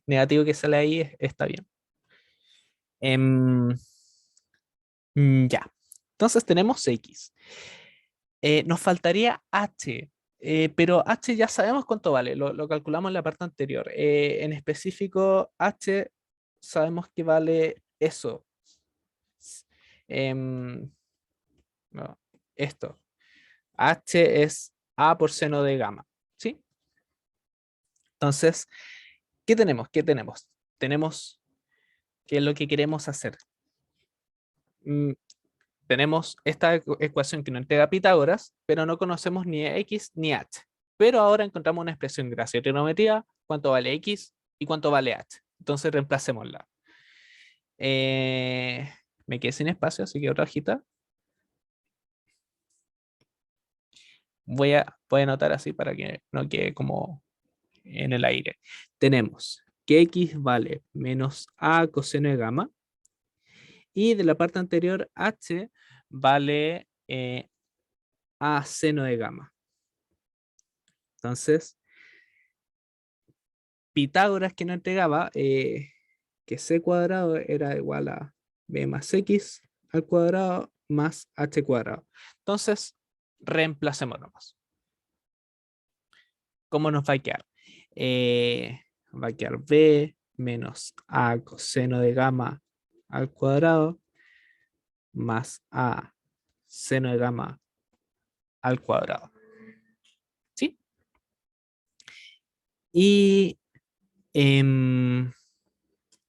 A: negativo que sale ahí está bien. Em, ya. Entonces tenemos X. Nos faltaría H, pero H ya sabemos cuánto vale, lo calculamos en la parte anterior. En específico, H sabemos que vale eso. Em, no, esto. H es A por seno de gamma, ¿sí? Entonces, ¿qué tenemos? ¿Qué tenemos? Tenemos qué es lo que queremos hacer. Tenemos esta ecuación que nos entrega Pitágoras, pero no conocemos ni X ni H. Pero ahora encontramos una expresión gracias a trigonometría, cuánto vale X y cuánto vale H. Entonces reemplacémosla. Me quedé sin espacio, así que otra hojita. Voy a anotar así para que no quede como en el aire. Tenemos que X vale menos A coseno de gamma. Y de la parte anterior, H vale A seno de gamma. Entonces, Pitágoras que nos entregaba que c cuadrado era igual a b más x al cuadrado más h cuadrado. Entonces, reemplacemos nomás. ¿Cómo nos va a quedar? Va a quedar b menos a coseno de gamma al cuadrado más a seno de gamma al cuadrado. ¿Sí? Y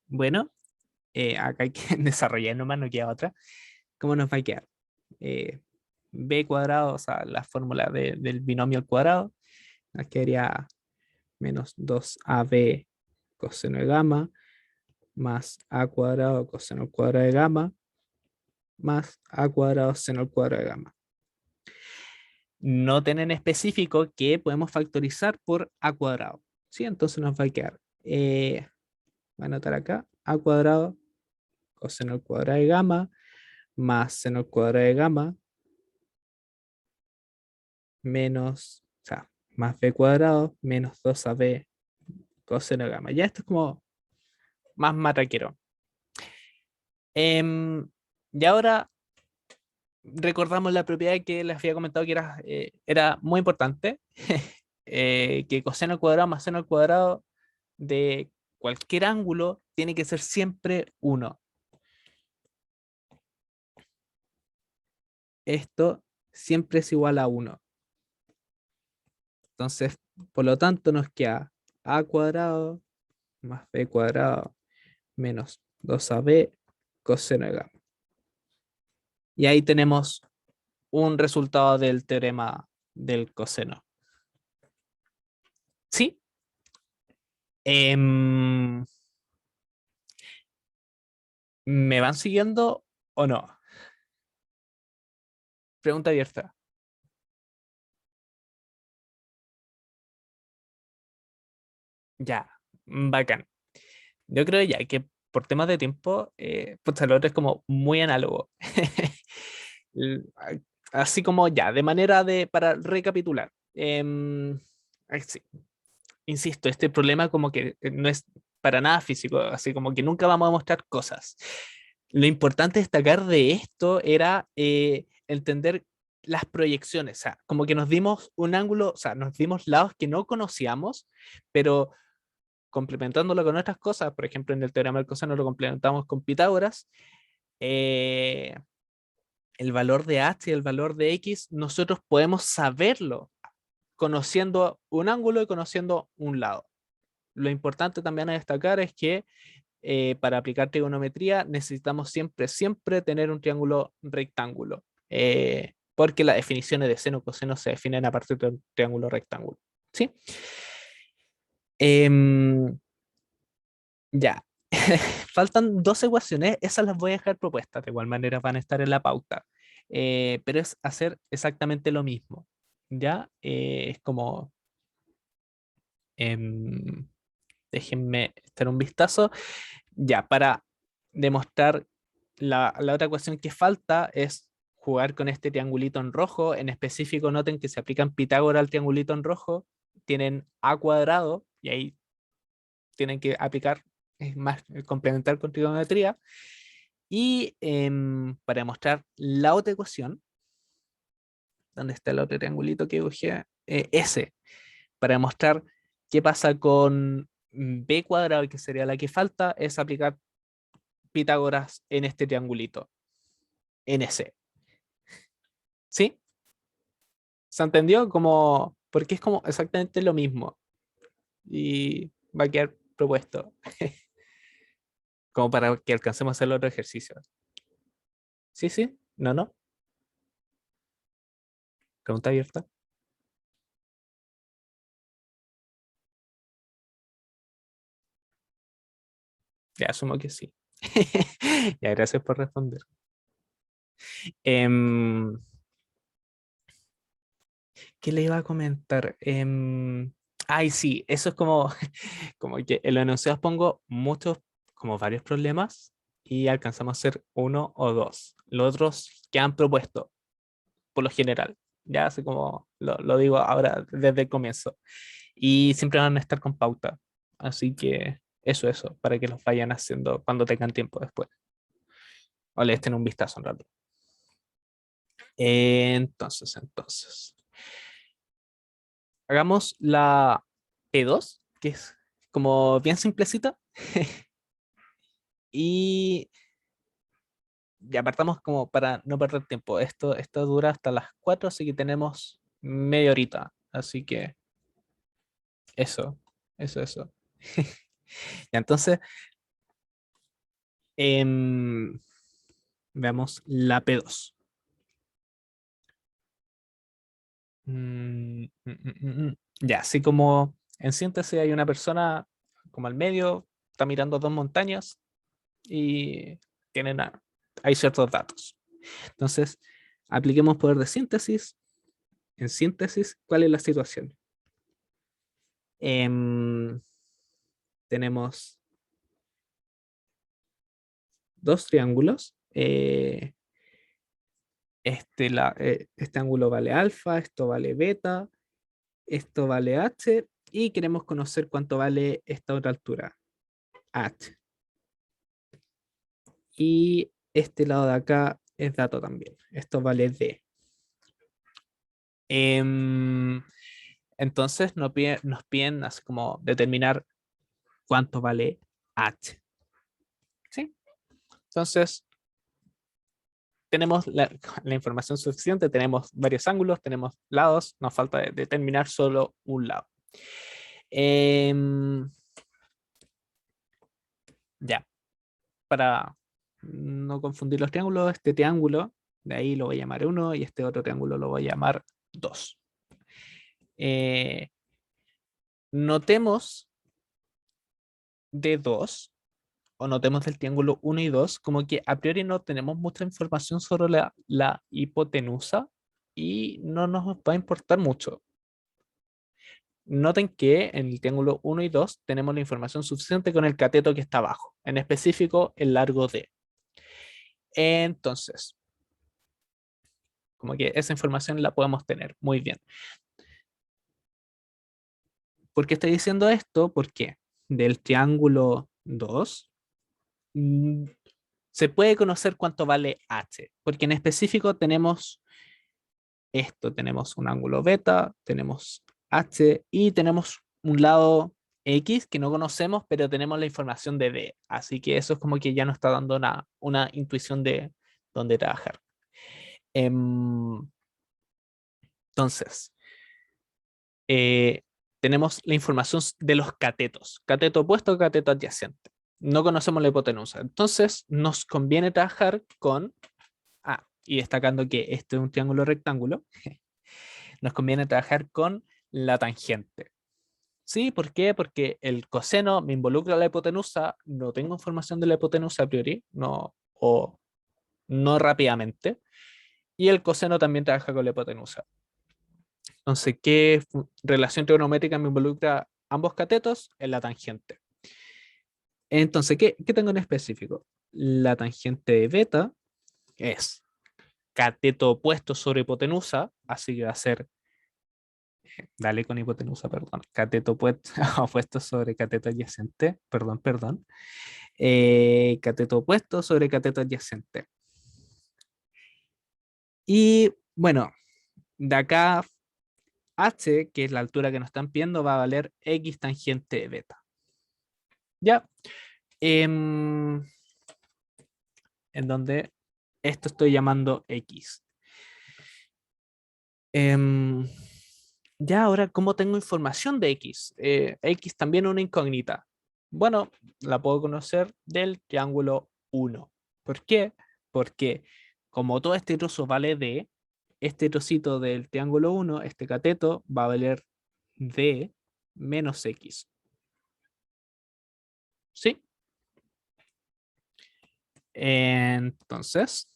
A: bueno, acá hay que desarrollar nomás, no queda otra. ¿Cómo nos va a quedar? B cuadrado, o sea, la fórmula del binomio al cuadrado, nos quedaría menos 2ab coseno de gamma más a cuadrado coseno al cuadrado de gamma más a cuadrado seno al cuadrado de gamma. Noten en específico que podemos factorizar por a cuadrado, ¿sí? Entonces nos va a quedar, voy a anotar acá, a cuadrado coseno al cuadrado de gamma más seno al cuadrado de gamma menos, o sea, más b cuadrado menos 2ab coseno de gamma. Ya esto es como más mataquero. Y ahora recordamos la propiedad que les había comentado que era muy importante, que coseno al cuadrado más seno al cuadrado de cualquier ángulo tiene que ser siempre 1. Esto siempre es igual a 1. Entonces, por lo tanto, nos queda a cuadrado más b cuadrado menos 2ab coseno de gamma. Y ahí tenemos un resultado del teorema del coseno. ¿Sí? ¿Me van siguiendo o no? Pregunta abierta. Ya, bacán. Yo creo ya que por temas de tiempo, pues el otro es como muy análogo. Así como ya, de manera para recapitular. Sí, insisto, este problema como que no es para nada físico, así como que nunca vamos a mostrar cosas. Lo importante destacar de esto era entender las proyecciones, o sea, como que nos dimos un ángulo, o sea, nos dimos lados que no conocíamos, pero complementándolo con otras cosas, por ejemplo, en el teorema del coseno lo complementamos con Pitágoras, el valor de h y el valor de x, nosotros podemos saberlo conociendo un ángulo y conociendo un lado. Lo importante también a destacar es que para aplicar trigonometría necesitamos siempre tener un triángulo rectángulo, porque las definiciones de seno y coseno se definen a partir de un triángulo rectángulo. ¿Sí? Ya. Faltan dos ecuaciones, esas las voy a dejar propuestas, de igual manera van a estar en la pauta. Pero es hacer exactamente lo mismo. ¿Ya? Es como... déjenme echar un vistazo. Ya, para demostrar la otra ecuación que falta es jugar con este triangulito en rojo. En específico, noten que se aplican Pitágoras al triangulito en rojo. Tienen a cuadrado y ahí tienen que aplicar, es más, complementar con trigonometría. Y para demostrar la otra ecuación, ¿dónde está el otro triangulito que dibujé? S, para demostrar qué pasa con b cuadrado, que sería la que falta, es aplicar Pitágoras en este triangulito, en ese. ¿Sí? ¿Se entendió? Como, porque es como exactamente lo mismo. Y va a quedar propuesto. Como para que alcancemos a hacer el otro ejercicio. ¿Sí, sí? ¿No, no? Pregunta abierta. Ya asumo que sí. Ya, gracias por responder. Em, ¿Qué le iba a comentar? Ay, sí, eso es como, como que en los enunciados pongo muchos, como varios problemas y alcanzamos a hacer uno o dos. Los otros que han propuesto, por lo general, ya así como lo digo ahora desde el comienzo. Y siempre van a estar con pauta. Así que eso, para que los vayan haciendo cuando tengan tiempo después. O les den un vistazo un rato. Entonces. Hagamos la P2, que es como bien simplecita. Y ya apartamos como para no perder tiempo. Esto dura hasta las 4, así que tenemos media horita. Así que eso. Ya, entonces, em, veamos la P2. Ya, así como en síntesis hay una persona como al medio, está mirando dos montañas y tienen hay ciertos datos. Entonces, apliquemos poder de síntesis. En síntesis, ¿cuál es la situación? Em, Tenemos dos triángulos. Este ángulo vale alfa, esto vale beta, esto vale h, y queremos conocer cuánto vale esta otra altura, h. Y este lado de acá es dato también. Esto vale d. Entonces nos piden así como determinar cuánto vale h. ¿Sí? Entonces, tenemos la información suficiente, tenemos varios ángulos, tenemos lados, nos falta determinar solo un lado. Ya, para no confundir los triángulos, este triángulo, de ahí lo voy a llamar 1 y este otro triángulo lo voy a llamar 2. Notemos D2 o notemos del triángulo 1 y 2 como que a priori no tenemos mucha información sobre la hipotenusa y no nos va a importar mucho. Noten que en el triángulo 1 y 2 tenemos la información suficiente con el cateto que está abajo, en específico el largo D. Entonces, como que esa información la podemos tener muy bien. ¿Por qué estoy diciendo esto? Porque del triángulo 2 se puede conocer cuánto vale h, porque en específico tenemos esto, tenemos un ángulo beta, tenemos h y tenemos un lado x que no conocemos, pero tenemos la información de d, así que eso es como que ya nos está dando una intuición de dónde trabajar. Entonces, tenemos la información de los catetos, cateto opuesto, cateto adyacente. no conocemos la hipotenusa. Entonces nos conviene trabajar con, y destacando que este es un triángulo rectángulo, nos conviene trabajar con la tangente. ¿Sí? ¿Por qué? Porque el coseno me involucra la hipotenusa, no tengo información de la hipotenusa a priori, no, o no rápidamente, y el coseno también trabaja con la hipotenusa. Entonces, ¿qué relación trigonométrica me involucra ambos catetos? En la tangente. Entonces, ¿qué tengo en específico? La tangente de beta es cateto opuesto sobre hipotenusa, así que va a ser, dale con hipotenusa, perdón, cateto opuesto sobre cateto adyacente, perdón, cateto opuesto sobre cateto adyacente. Y bueno, de acá h, que es la altura que nos están pidiendo, va a valer x tangente de beta. Ya, en donde esto estoy llamando x. Ya ahora, ¿cómo tengo información de x? X también una incógnita. Bueno, la puedo conocer del triángulo 1. ¿Por qué? Porque como todo este trozo vale d, este trocito del triángulo 1, este cateto, va a valer d menos x. ¿Sí? Entonces,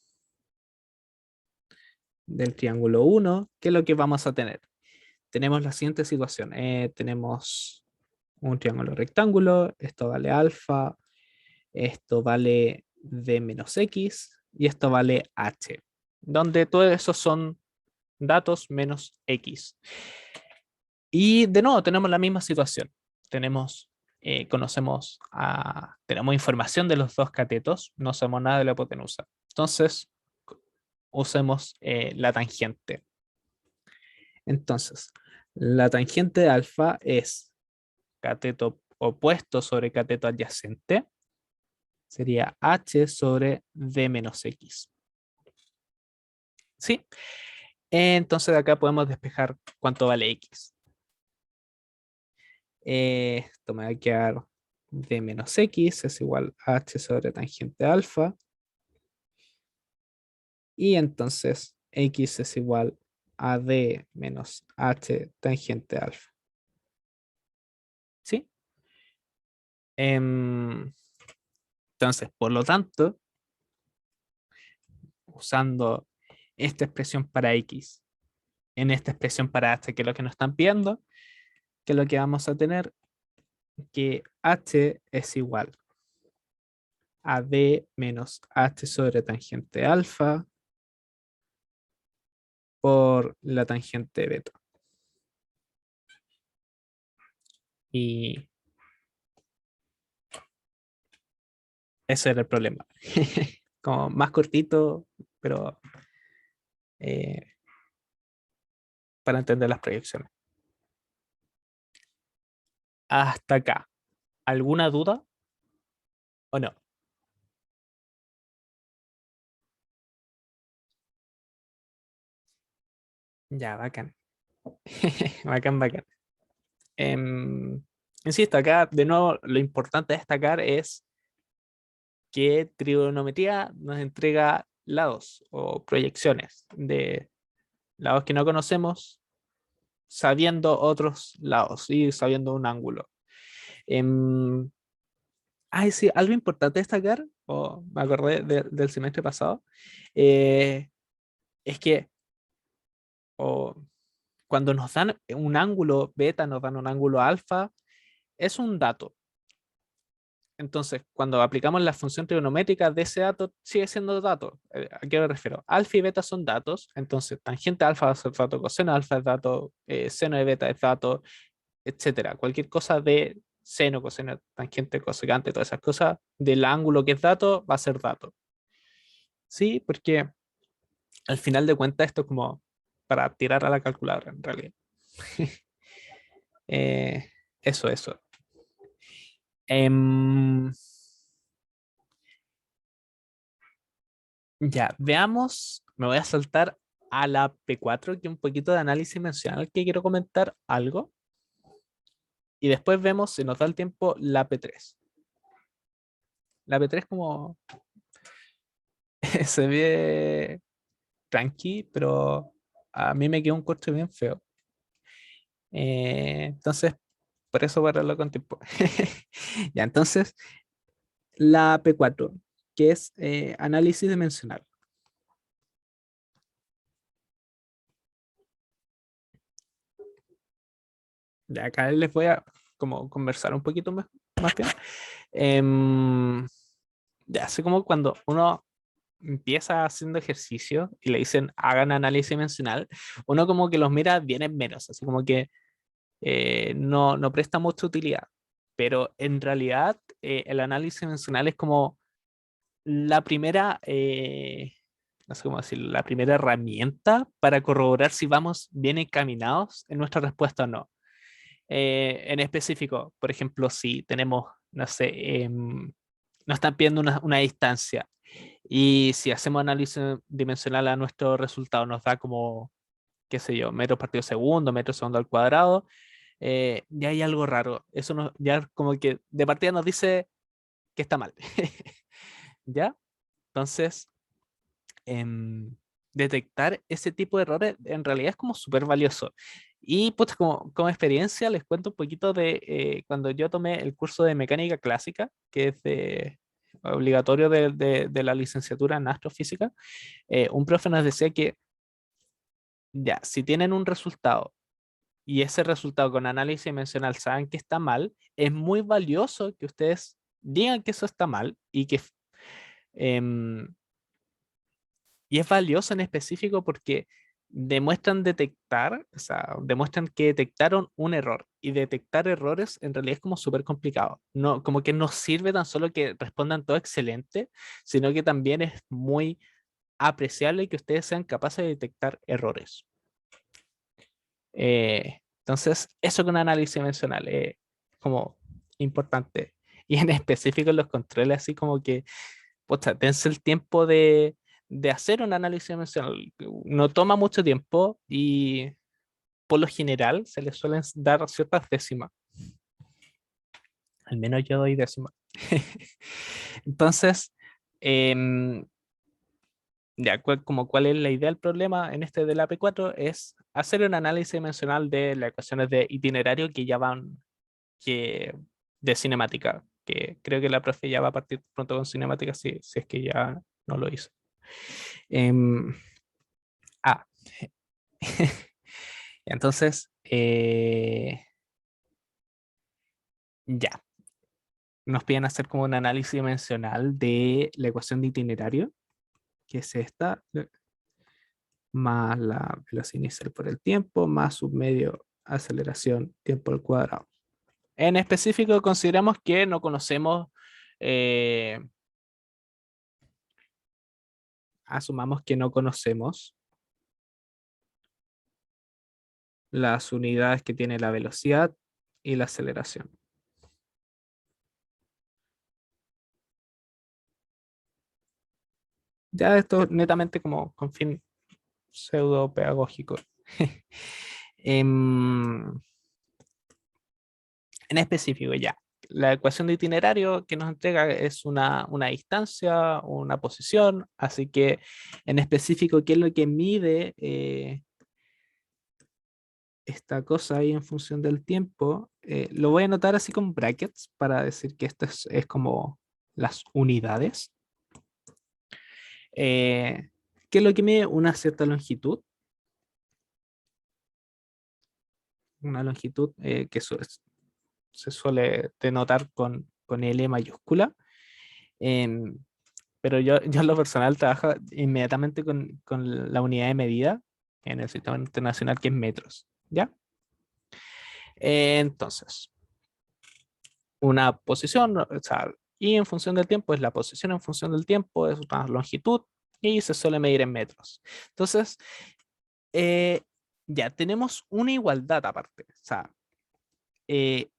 A: del triángulo 1, ¿qué es lo que vamos a tener? Tenemos la siguiente situación. Tenemos un triángulo rectángulo, esto vale alfa, esto vale d menos x y esto vale h, donde todos esos son datos menos x. Y de nuevo tenemos la misma situación. Tenemos, tenemos información de los dos catetos, no sabemos nada de la hipotenusa. Entonces, usemos la tangente. Entonces, la tangente de alfa es cateto opuesto sobre cateto adyacente. Sería h sobre d menos x. ¿Sí? Entonces de acá podemos despejar cuánto vale x. Esto me va a quedar d menos x es igual a h sobre tangente alfa. Y entonces x es igual a d menos h tangente alfa. ¿Sí? Entonces, por lo tanto, usando esta expresión para x en esta expresión para h, que es lo que nos están pidiendo, que lo que vamos a tener que h es igual a d menos h sobre tangente alfa por la tangente beta. Y ese era el problema. Como más cortito, pero para entender las proyecciones. Hasta acá. ¿Alguna duda o no? Ya, bacán. Bacán. Insisto, acá de nuevo lo importante a destacar es que trigonometría nos entrega lados o proyecciones de lados que no conocemos, sabiendo otros lados y sabiendo un ángulo. Em, sí, algo importante destacar, o me acordé del semestre pasado, es que cuando nos dan un ángulo beta, nos dan un ángulo alfa, es un dato. Entonces, cuando aplicamos la función trigonométrica de ese dato, sigue siendo dato. ¿A qué me refiero? Alfa y beta son datos, entonces tangente alfa va a ser dato, coseno alfa es dato, seno de beta es dato, etcétera. Cualquier cosa de seno, coseno, tangente, cosecante, todas esas cosas, del ángulo que es dato, va a ser dato. Sí, porque al final de cuentas esto es como para tirar a la calculadora, en realidad. Eso. Em, Ya, veamos, me voy a saltar a la P4, que es un poquito de análisis dimensional que quiero comentar algo. Y después vemos, si nos da el tiempo, la P3. La P3 como se ve tranqui, pero a mí me quedó un corte bien feo. Entonces, por eso voy a arreglarlo con tiempo. Ya, entonces, la P4, que es análisis dimensional. De acá les voy a como conversar un poquito más bien. Em, ya, así como cuando uno empieza haciendo ejercicio y le dicen hagan análisis dimensional, uno como que los mira bien en menos, así como que no presta mucha utilidad. Pero en realidad el análisis dimensional es como la primera, no sé cómo decirlo, la primera herramienta para corroborar si vamos bien encaminados en nuestra respuesta o no. En específico, por ejemplo, si tenemos, no sé, nos están pidiendo una distancia y si hacemos análisis dimensional a nuestro resultado nos da como, qué sé yo, metros partido segundo, metros segundo al cuadrado, ya hay algo raro. Eso ya como que de partida nos dice que está mal. ¿Ya? Entonces, detectar ese tipo de errores en realidad es como súper valioso. Y pues como experiencia les cuento un poquito de cuando yo tomé el curso de mecánica clásica, que es obligatorio de la licenciatura en astrofísica. Un profe nos decía que ya, si tienen un resultado y ese resultado con análisis dimensional saben que está mal, es muy valioso que ustedes digan que eso está mal em, y es valioso en específico porque demuestran detectar, o sea, demuestran que detectaron un error. Y detectar errores en realidad es como súper complicado. No, como que no sirve tan solo que respondan todo excelente, sino que también es muy apreciable que ustedes sean capaces de detectar errores. Entonces, eso con análisis dimensional es como importante. Y en específico en los controles, así como que pucha, dense el tiempo de hacer un análisis dimensional. No toma mucho tiempo y por lo general se les suelen dar ciertas décimas. Al menos yo doy décimas. Entonces, em, ya, como cuál es la idea del problema en este de la P4 es hacer un análisis dimensional de las ecuaciones de itinerario que ya van de cinemática, que creo que la profe ya va a partir pronto con cinemática si es que ya no lo hizo. Em, ah, entonces, ya, nos piden hacer como un análisis dimensional de la ecuación de itinerario, que es esta, más la velocidad inicial por el tiempo, más submedio aceleración tiempo al cuadrado. En específico, consideramos que no conocemos, eh, asumamos que no conocemos las unidades que tiene la velocidad y la aceleración. Ya esto netamente como con fin pseudo pedagógico. En específico, ya. La ecuación de itinerario que nos entrega es una distancia, una posición, así que en específico, ¿qué es lo que mide esta cosa ahí en función del tiempo? Lo voy a anotar así con brackets para decir que esto es como las unidades. ¿Qué es lo que mide? Una cierta longitud. Una longitud que se suele denotar con L mayúscula. Em, pero yo en lo personal trabajo inmediatamente con la unidad de medida en el sistema internacional que es metros, ¿ya? Entonces, una posición, o sea, y en función del tiempo es la posición en función del tiempo, es una longitud y se suele medir en metros. Entonces, eh, ya tenemos una igualdad aparte, o sea, eh,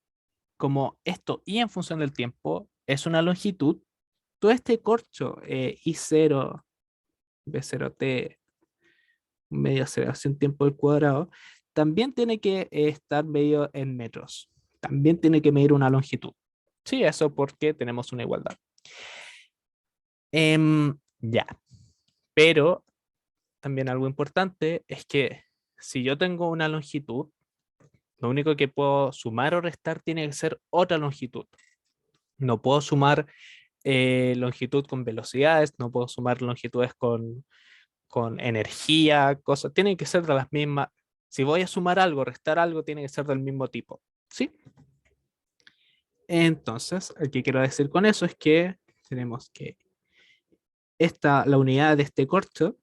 A: como esto y en función del tiempo es una longitud, todo este corcho I0, B0T, media aceleración tiempo al cuadrado, también tiene que estar medido en metros. También tiene que medir una longitud. Sí, eso porque tenemos una igualdad. Ya, pero también algo importante es que si yo tengo una longitud, lo único que puedo sumar o restar tiene que ser otra longitud. No puedo sumar longitud con velocidades, no puedo sumar longitudes con energía, cosas. Tienen que ser de las mismas. Si voy a sumar algo, restar algo, tiene que ser del mismo tipo. ¿Sí? Entonces, lo que quiero decir con eso es que tenemos que la unidad de este corcho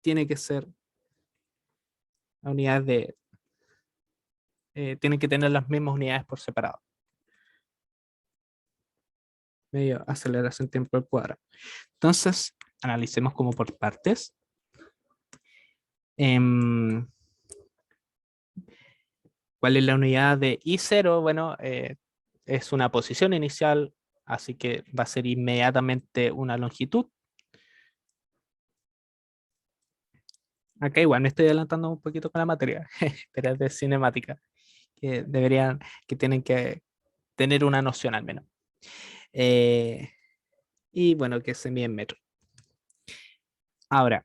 A: tiene que ser la unidad tienen que tener las mismas unidades por separado. Medio aceleración tiempo al cuadrado. Entonces, analicemos como por partes. ¿Cuál es la unidad de I0? Bueno, es una posición inicial, así que va a ser inmediatamente una longitud. Acá igual me estoy adelantando un poquito con la materia, pero es de cinemática, que tienen que tener una noción al menos. Y bueno, que se mide en metros. Ahora,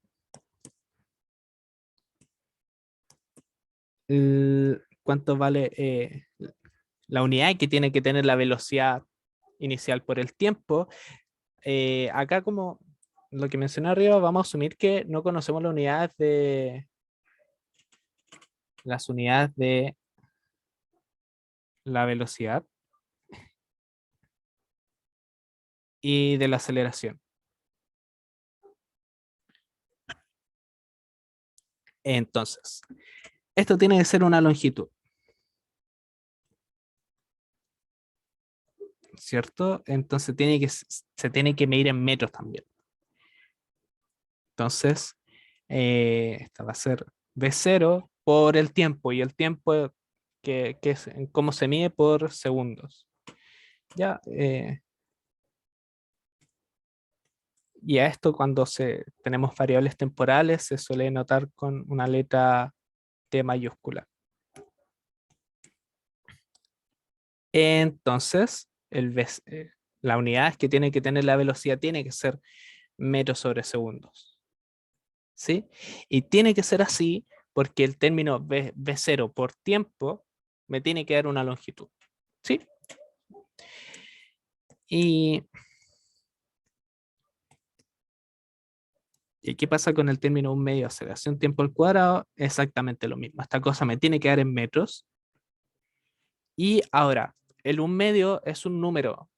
A: ¿cuánto vale la unidad que tiene que tener la velocidad inicial por el tiempo? Acá, como lo que mencioné arriba, vamos a asumir que no conocemos las unidades de la velocidad y de la aceleración. Entonces, esto tiene que ser una longitud, ¿cierto? Entonces se tiene que medir en metros también. Entonces, esta va a ser V0 por el tiempo, y el tiempo que es cómo se mide por segundos. Ya, y a esto cuando tenemos variables temporales se suele notar con una letra T mayúscula. Entonces, la unidad que tiene que tener la velocidad tiene que ser metros sobre segundos. ¿Sí? Y tiene que ser así porque el término V0 por tiempo me tiene que dar una longitud. ¿Sí? ¿Y qué pasa con el término un medio aceleración tiempo al cuadrado? Exactamente lo mismo. Esta cosa me tiene que dar en metros. Y ahora, el un medio es un número,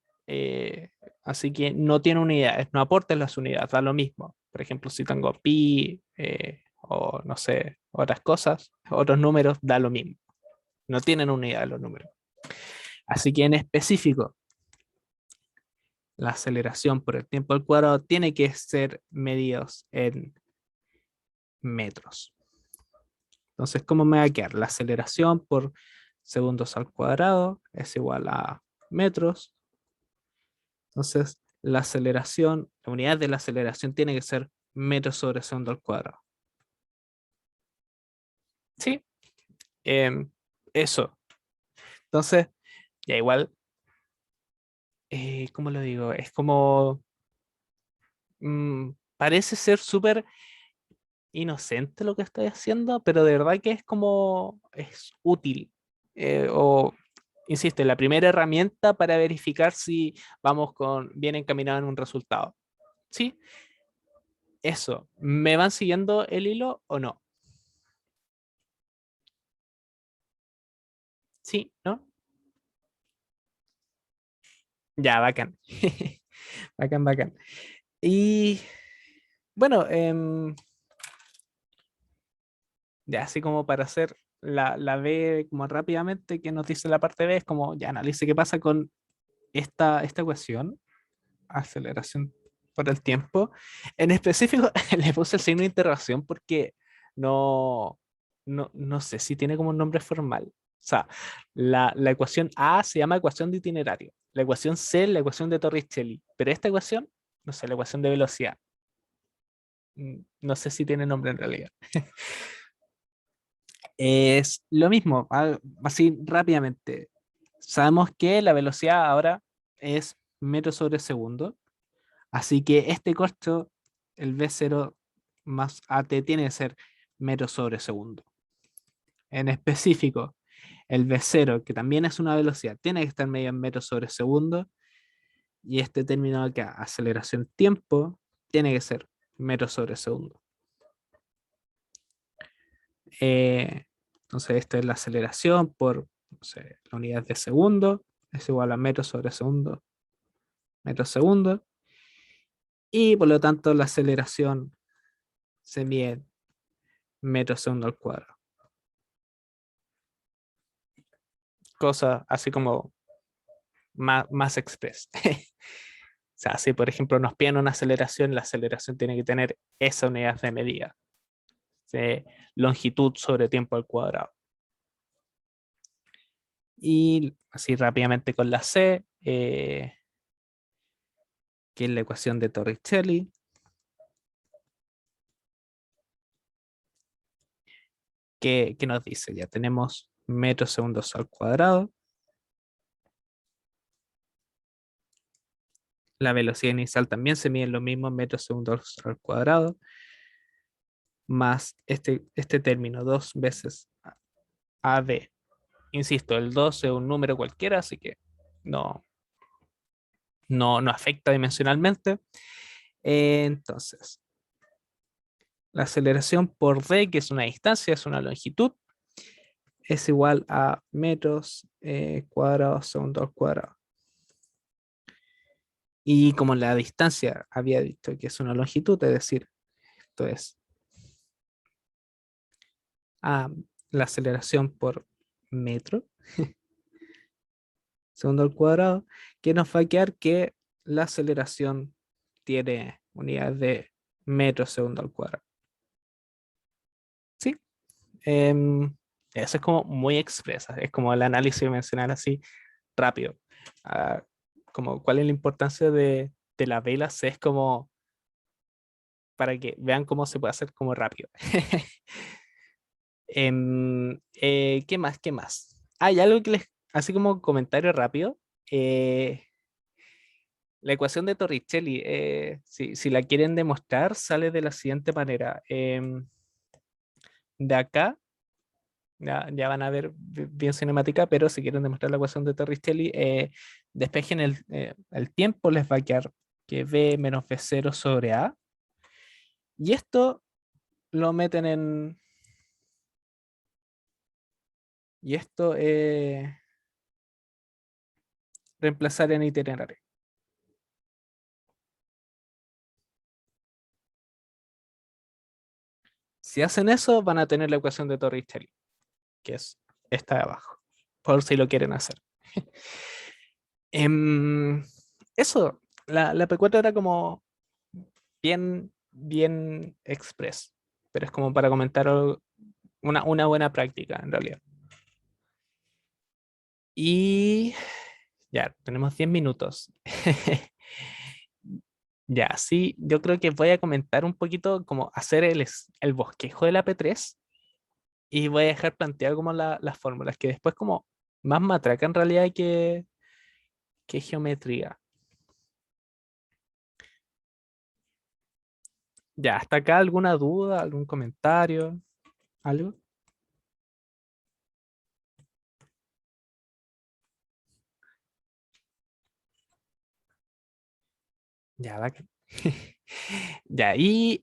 A: así que no tiene unidades, no aporta las unidades, da lo mismo. Por ejemplo, si tengo pi o no sé, otras cosas, otros números, da lo mismo. No tienen unidades los números. Así que en específico, la aceleración por el tiempo al cuadrado tiene que ser medidos en metros. Entonces, ¿cómo me va a quedar? La aceleración por segundos al cuadrado es igual a metros. Entonces, la aceleración, la unidad de la aceleración tiene que ser metros sobre segundo al cuadrado. ¿Sí? Eso. Entonces, ya igual, ¿cómo lo digo? Es como, parece ser súper inocente lo que estoy haciendo, pero de verdad que es útil. O, insisto, la primera herramienta para verificar si vamos bien encaminados en un resultado. ¿Sí? Eso. ¿Me van siguiendo el hilo o no? ¿Sí? ¿No? Ya, bacán. Bacán, bacán. Y bueno, ya así como para hacer la B como rápidamente, que nos dice la parte B, es como ya analice qué pasa con esta ecuación, aceleración por el tiempo. En específico, le puse el signo de interrogación porque no, no sé si tiene como un nombre formal. O sea, la ecuación A se llama ecuación de itinerario, la ecuación C, la ecuación de Torricelli, pero esta ecuación, no sé, la ecuación de velocidad. No sé si tiene nombre en realidad. Es lo mismo, así rápidamente. sabemos que la velocidad ahora es metros sobre segundo, así que este corcho, el V0 más AT, tiene que ser metros sobre segundo. En específico, el V0, que también es una velocidad, tiene que estar medio en metros sobre segundo, y este término acá, aceleración tiempo, tiene que ser metros sobre segundo. Entonces, esta es la aceleración por, no sé, la unidad de segundo, es igual a metros sobre segundo, metros segundo, y por lo tanto la aceleración se mide en metros segundo al cuadrado. Cosa así como más express. O sea, si por ejemplo nos piden una aceleración, la aceleración tiene que tener esa unidad de medida. Longitud sobre tiempo al cuadrado. Y así rápidamente con la C, que es la ecuación de Torricelli. Que nos dice, ya tenemos metros segundos al cuadrado. La velocidad inicial también se mide en lo mismo, metros segundos al cuadrado, más este término, 2 veces AB. Insisto, el 2 es un número cualquiera, así que no afecta dimensionalmente. Entonces, la aceleración por d, que es una distancia, es una longitud, es igual a metros cuadrados segundo al cuadrado. Y como la distancia había dicho que es una longitud, es decir, esto es la aceleración por metro segundo al cuadrado, que nos va a quedar que la aceleración tiene unidades de metro segundo al cuadrado. ¿Sí? Eso es como muy expresa, es como el análisis dimensional así rápido. Como cuál es la importancia de la vela, es como para que vean cómo se puede hacer como rápido. ¿Qué más? ¿Qué más? Hay algo que les, así como comentario rápido. La ecuación de Torricelli, si la quieren demostrar, sale de la siguiente manera. De acá, ya van a ver bien cinemática, pero si quieren demostrar la ecuación de Torricelli, despejen el tiempo, les va a quedar que B menos B0 sobre A. Y esto lo meten en... Y esto reemplazar en itinerario. Si hacen eso, van a tener la ecuación de Torricelli, que es esta de abajo, por si lo quieren hacer. Eso, la P4 era como bien express, pero es como para comentar una buena práctica en realidad. Y ya, tenemos 10 minutos. Ya, sí, yo creo que voy a comentar un poquito como hacer el bosquejo de la P3 y voy a dejar planteado como las fórmulas, que después como más matraca en realidad que geometría. Ya, ¿hasta acá alguna duda, algún comentario, algo? Ya, ya, y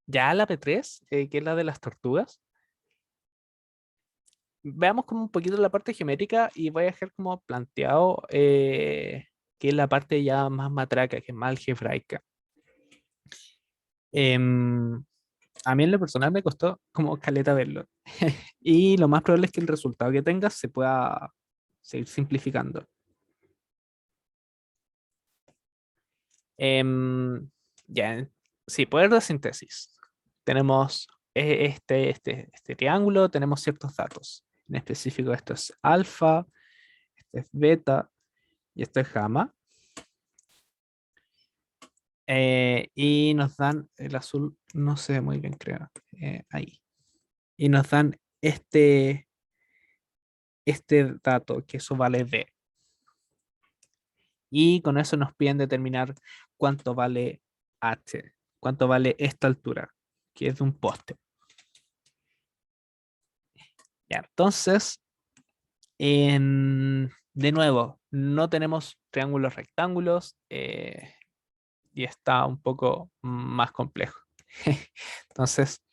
A: ya la P3, que es la de las tortugas. Veamos como un poquito la parte geométrica y voy a dejar como planteado que es la parte ya más matraca, que es más algebraica. Em, a mí en lo personal me costó como caleta verlo. Y lo más probable es que el resultado que tengas se pueda seguir simplificando. Ya, sí, poder de síntesis. Tenemos este triángulo, tenemos ciertos datos. En específico, esto es alfa, esto es beta y esto es gamma. Y nos dan el azul, no se ve muy bien, creo. Ahí. Y nos dan este dato, que eso vale D. Y con eso nos piden determinar cuánto vale H, cuánto vale esta altura, que es de un poste. Ya, entonces, de nuevo, no tenemos triángulos rectángulos y está un poco más complejo. Entonces,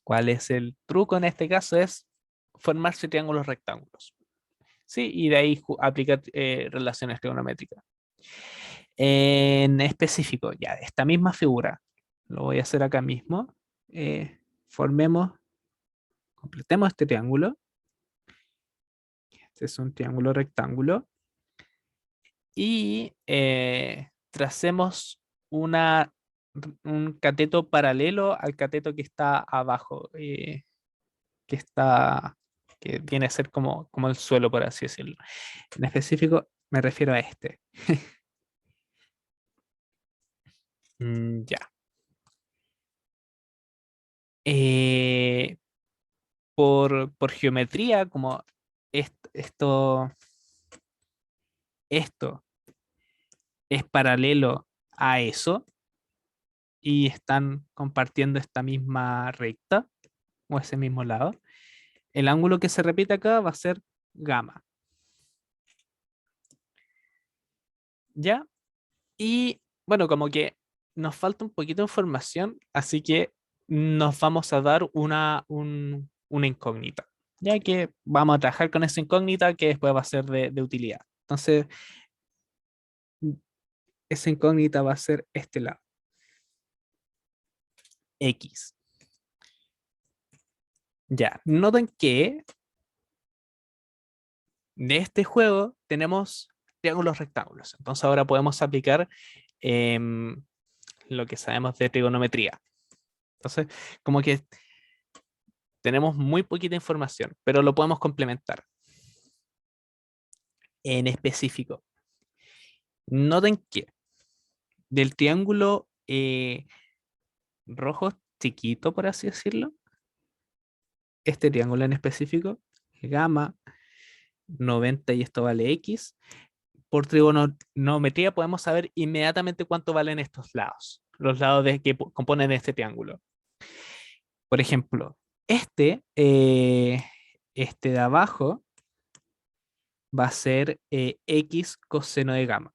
A: ¿cuál es el truco en este caso? Es formarse triángulos rectángulos. ¿Sí? Y de ahí aplicar relaciones trigonométricas. En específico, ya, esta misma figura, lo voy a hacer acá mismo. Formemos, completemos este triángulo. Este es un triángulo rectángulo. Y tracemos un cateto paralelo al cateto que está abajo, que viene a ser como el suelo, por así decirlo. En específico, me refiero a este. Ya. Eh, por geometría, como esto es paralelo a eso y están compartiendo esta misma recta o ese mismo lado, el ángulo que se repite acá va a ser gamma. ¿Ya? Y bueno, como que nos falta un poquito de información, así que nos vamos a dar una incógnita, ya que vamos a trabajar con esa incógnita que después va a ser de utilidad. Entonces, esa incógnita va a ser este lado, X. Ya, noten que de este juego tenemos triángulos rectángulos. Entonces ahora podemos aplicar em, lo que sabemos de trigonometría. Entonces, como que tenemos muy poquita información, pero lo podemos complementar. En específico, noten que del triángulo rojo chiquito, por así decirlo, este triángulo en específico, gamma 90 y esto vale X, por trigonometría podemos saber inmediatamente cuánto valen estos lados, los lados que componen este triángulo. Por ejemplo, este de abajo va a ser X coseno de gamma.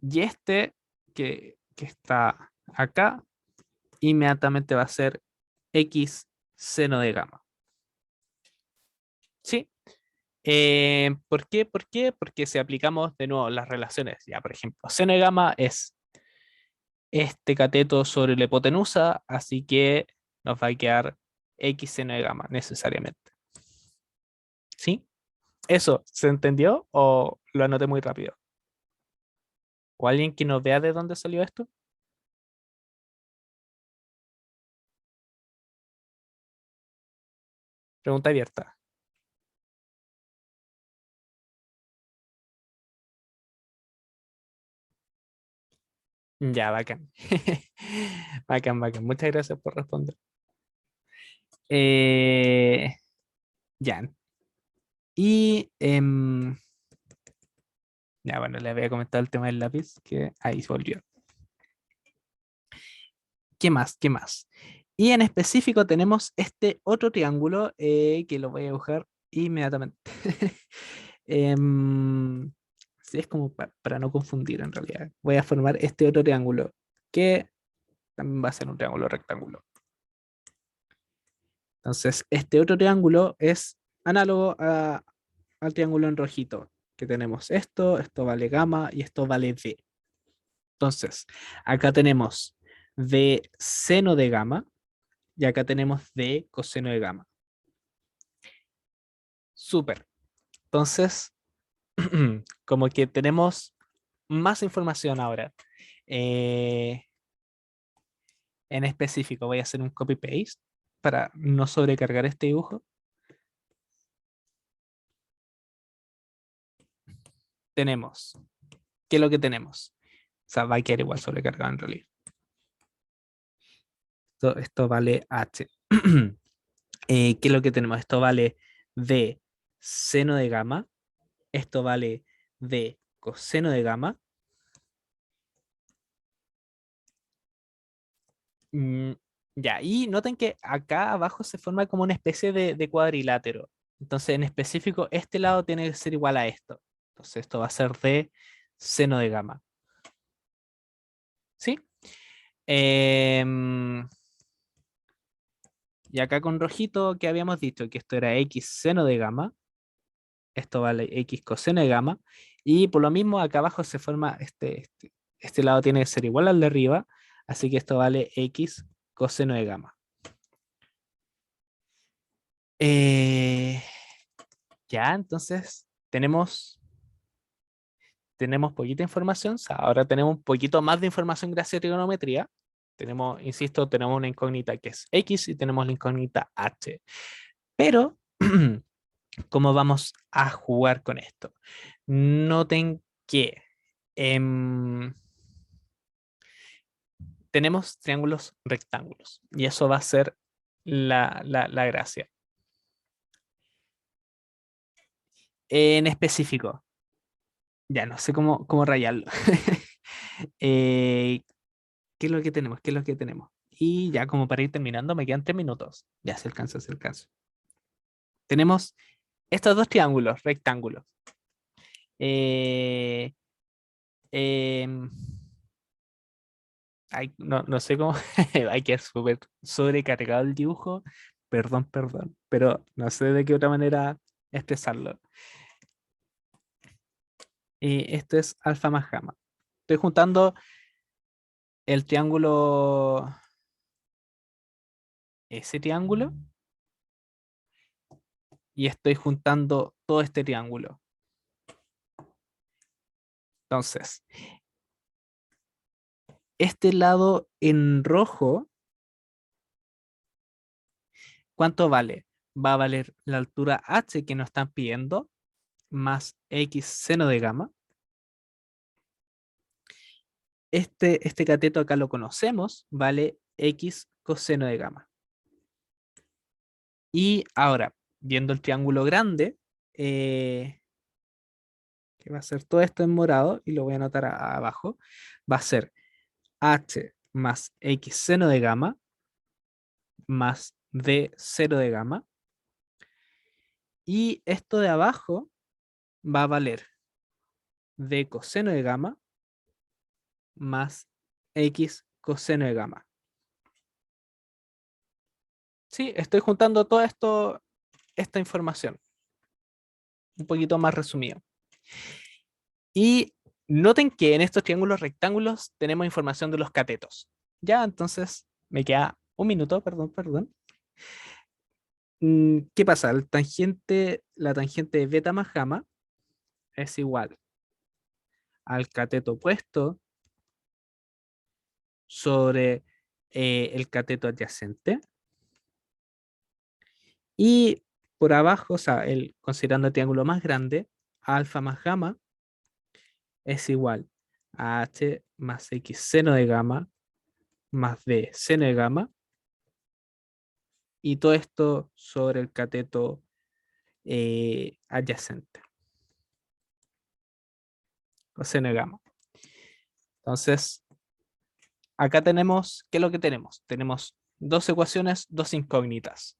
A: Y este que está acá, inmediatamente va a ser X seno de gamma. ¿Sí? ¿Por qué? ¿Por qué? Porque si aplicamos de nuevo las relaciones, ya por ejemplo, seno de gamma es este cateto sobre la hipotenusa, así que nos va a quedar X seno de gamma necesariamente. ¿Sí? ¿Eso se entendió o lo anoté muy rápido? ¿O alguien que nos vea de dónde salió esto? Pregunta abierta. Ya, bacán. Bacán, bacán. Muchas gracias por responder. Eh, ya. Y ya, bueno, le había comentado el tema del lápiz, que ahí se volvió. ¿Qué más? ¿Qué más? Y en específico tenemos este otro triángulo que lo voy a dibujar inmediatamente. Sí, es como para no confundir en realidad. Voy a formar este otro triángulo que también va a ser un triángulo rectángulo. Entonces, este otro triángulo es análogo al triángulo en rojito, que tenemos esto vale gamma y esto vale d. Entonces, acá tenemos d seno de gamma y acá tenemos d coseno de gamma. Súper. Entonces, como que tenemos más información ahora. Eh, en específico, voy a hacer un copy-paste para no sobrecargar este dibujo. Tenemos, ¿qué es lo que tenemos? O sea, va a quedar igual sobrecargado en realidad. Esto vale H. ¿Qué es lo que tenemos? Esto vale de seno de gamma, esto vale de coseno de gamma. Mm, ya, y noten que acá abajo se forma como una especie de cuadrilátero. Entonces, en específico, este lado tiene que ser igual a esto. Entonces, esto va a ser de seno de gamma. ¿Sí? Em, y acá con rojito, que habíamos dicho que esto era x seno de gamma. Esto vale x coseno de gamma. Y por lo mismo, acá abajo se forma este lado tiene que ser igual al de arriba. Así que esto vale x coseno de gamma. Eh, ya, entonces tenemos poquita información. O sea, ahora tenemos un poquito más de información gracias a trigonometría. Tenemos, insisto, tenemos una incógnita que es x y tenemos la incógnita h. Pero, ¿cómo vamos a jugar con esto? Noten que tenemos triángulos rectángulos y eso va a ser la gracia. En específico, ya no sé cómo rayarlo. Eh, ¿Qué es lo que tenemos? ¿Qué es lo que tenemos? Y ya como para ir terminando, me quedan 3 minutos. Ya se alcanza, se alcanza. Tenemos estos dos triángulos, rectángulos. Eh, em, no sé cómo, hay que súper sobrecargado el dibujo. Perdón, pero no sé de qué otra manera expresarlo. Esto es alfa más gamma. Estoy juntando el triángulo, ese triángulo, y estoy juntando todo este triángulo. Entonces, este lado en rojo, ¿cuánto vale? Va a valer la altura h que nos están pidiendo, más x seno de gamma. Este cateto acá lo conocemos, vale x coseno de gamma. Y ahora, viendo el triángulo grande, que va a ser todo esto en morado, y lo voy a anotar abajo, va a ser h más x seno de gamma más d cero de gamma. Y esto de abajo va a valer d coseno de gamma más x coseno de gamma. Sí, estoy juntando todo esto, esta información, un poquito más resumido. Y noten que en estos triángulos rectángulos tenemos información de los catetos. Ya, entonces me queda un minuto, perdón. ¿Qué pasa? La tangente de beta más gamma es igual al cateto opuesto sobre el cateto adyacente. Y por abajo, o sea, considerando el triángulo más grande, alfa más gamma es igual a h más x seno de gamma más d seno de gamma. Y todo esto sobre el cateto adyacente, coseno de gamma. Entonces, acá tenemos, ¿qué es lo que tenemos? Tenemos dos ecuaciones, dos incógnitas.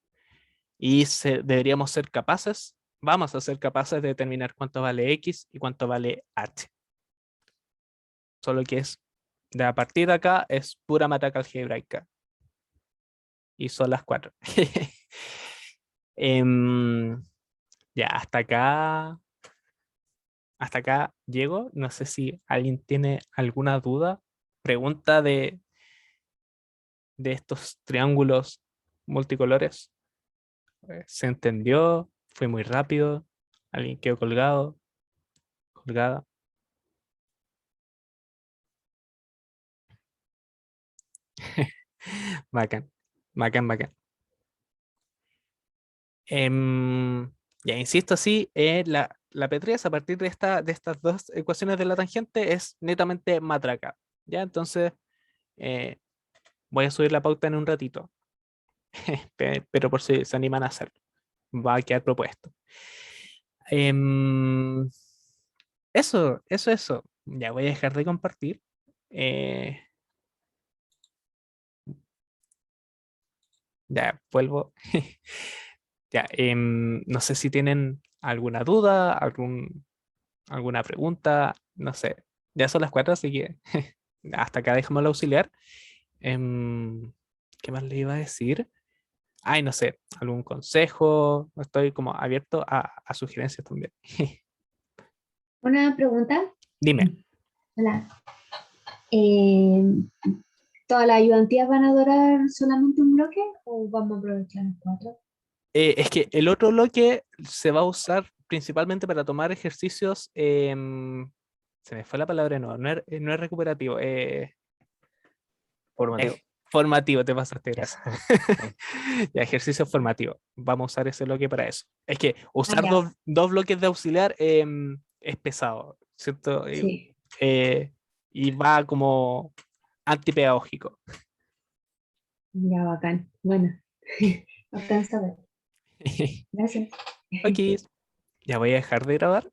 A: Y deberíamos ser capaces, vamos a ser capaces de determinar cuánto vale x y cuánto vale h. Solo que a partir de acá es pura matraca algebraica. Y son las 4. Ya, hasta acá llego. No sé si alguien tiene alguna duda, pregunta de estos triángulos multicolores. ¿Se entendió? ¿Fue muy rápido? ¿Alguien quedó colgado? ¿Colgada? Bacán, bacán. Em, ya insisto, sí, la P3 a partir de estas dos ecuaciones de la tangente es netamente matraca. Ya, entonces voy a subir la pauta en un ratito. pero por si se animan a hacerlo, va a quedar propuesto. Em, eso. Ya voy a dejar de compartir. Eh, ya vuelvo. Ya, no sé si tienen alguna duda, alguna pregunta, no sé. Ya son las 4, así que hasta acá dejamos el auxiliar. ¿Qué más le iba a decir? Ay, no sé, algún consejo. Estoy como abierto a sugerencias también.
E: Una pregunta.
A: Dime.
E: Hola. Eh, ¿Todas las ayudantías van a durar solamente un bloque o vamos a aprovechar los 4?
A: Es que el otro bloque se va a usar principalmente para tomar ejercicios. Se me fue la palabra, no es recuperativo.
D: Formativo.
A: Formativo, te pasaste, gracias.
D: Sí.
A: Ya, ejercicio formativo. Vamos a usar ese bloque para eso. Es que usar
E: ya.
A: dos bloques de auxiliar es pesado, ¿cierto?
E: Sí,
A: Y va como antipedagógico.
E: ya bacán. Bueno, bacán saber. Gracias.
A: Ok, ya voy a dejar de grabar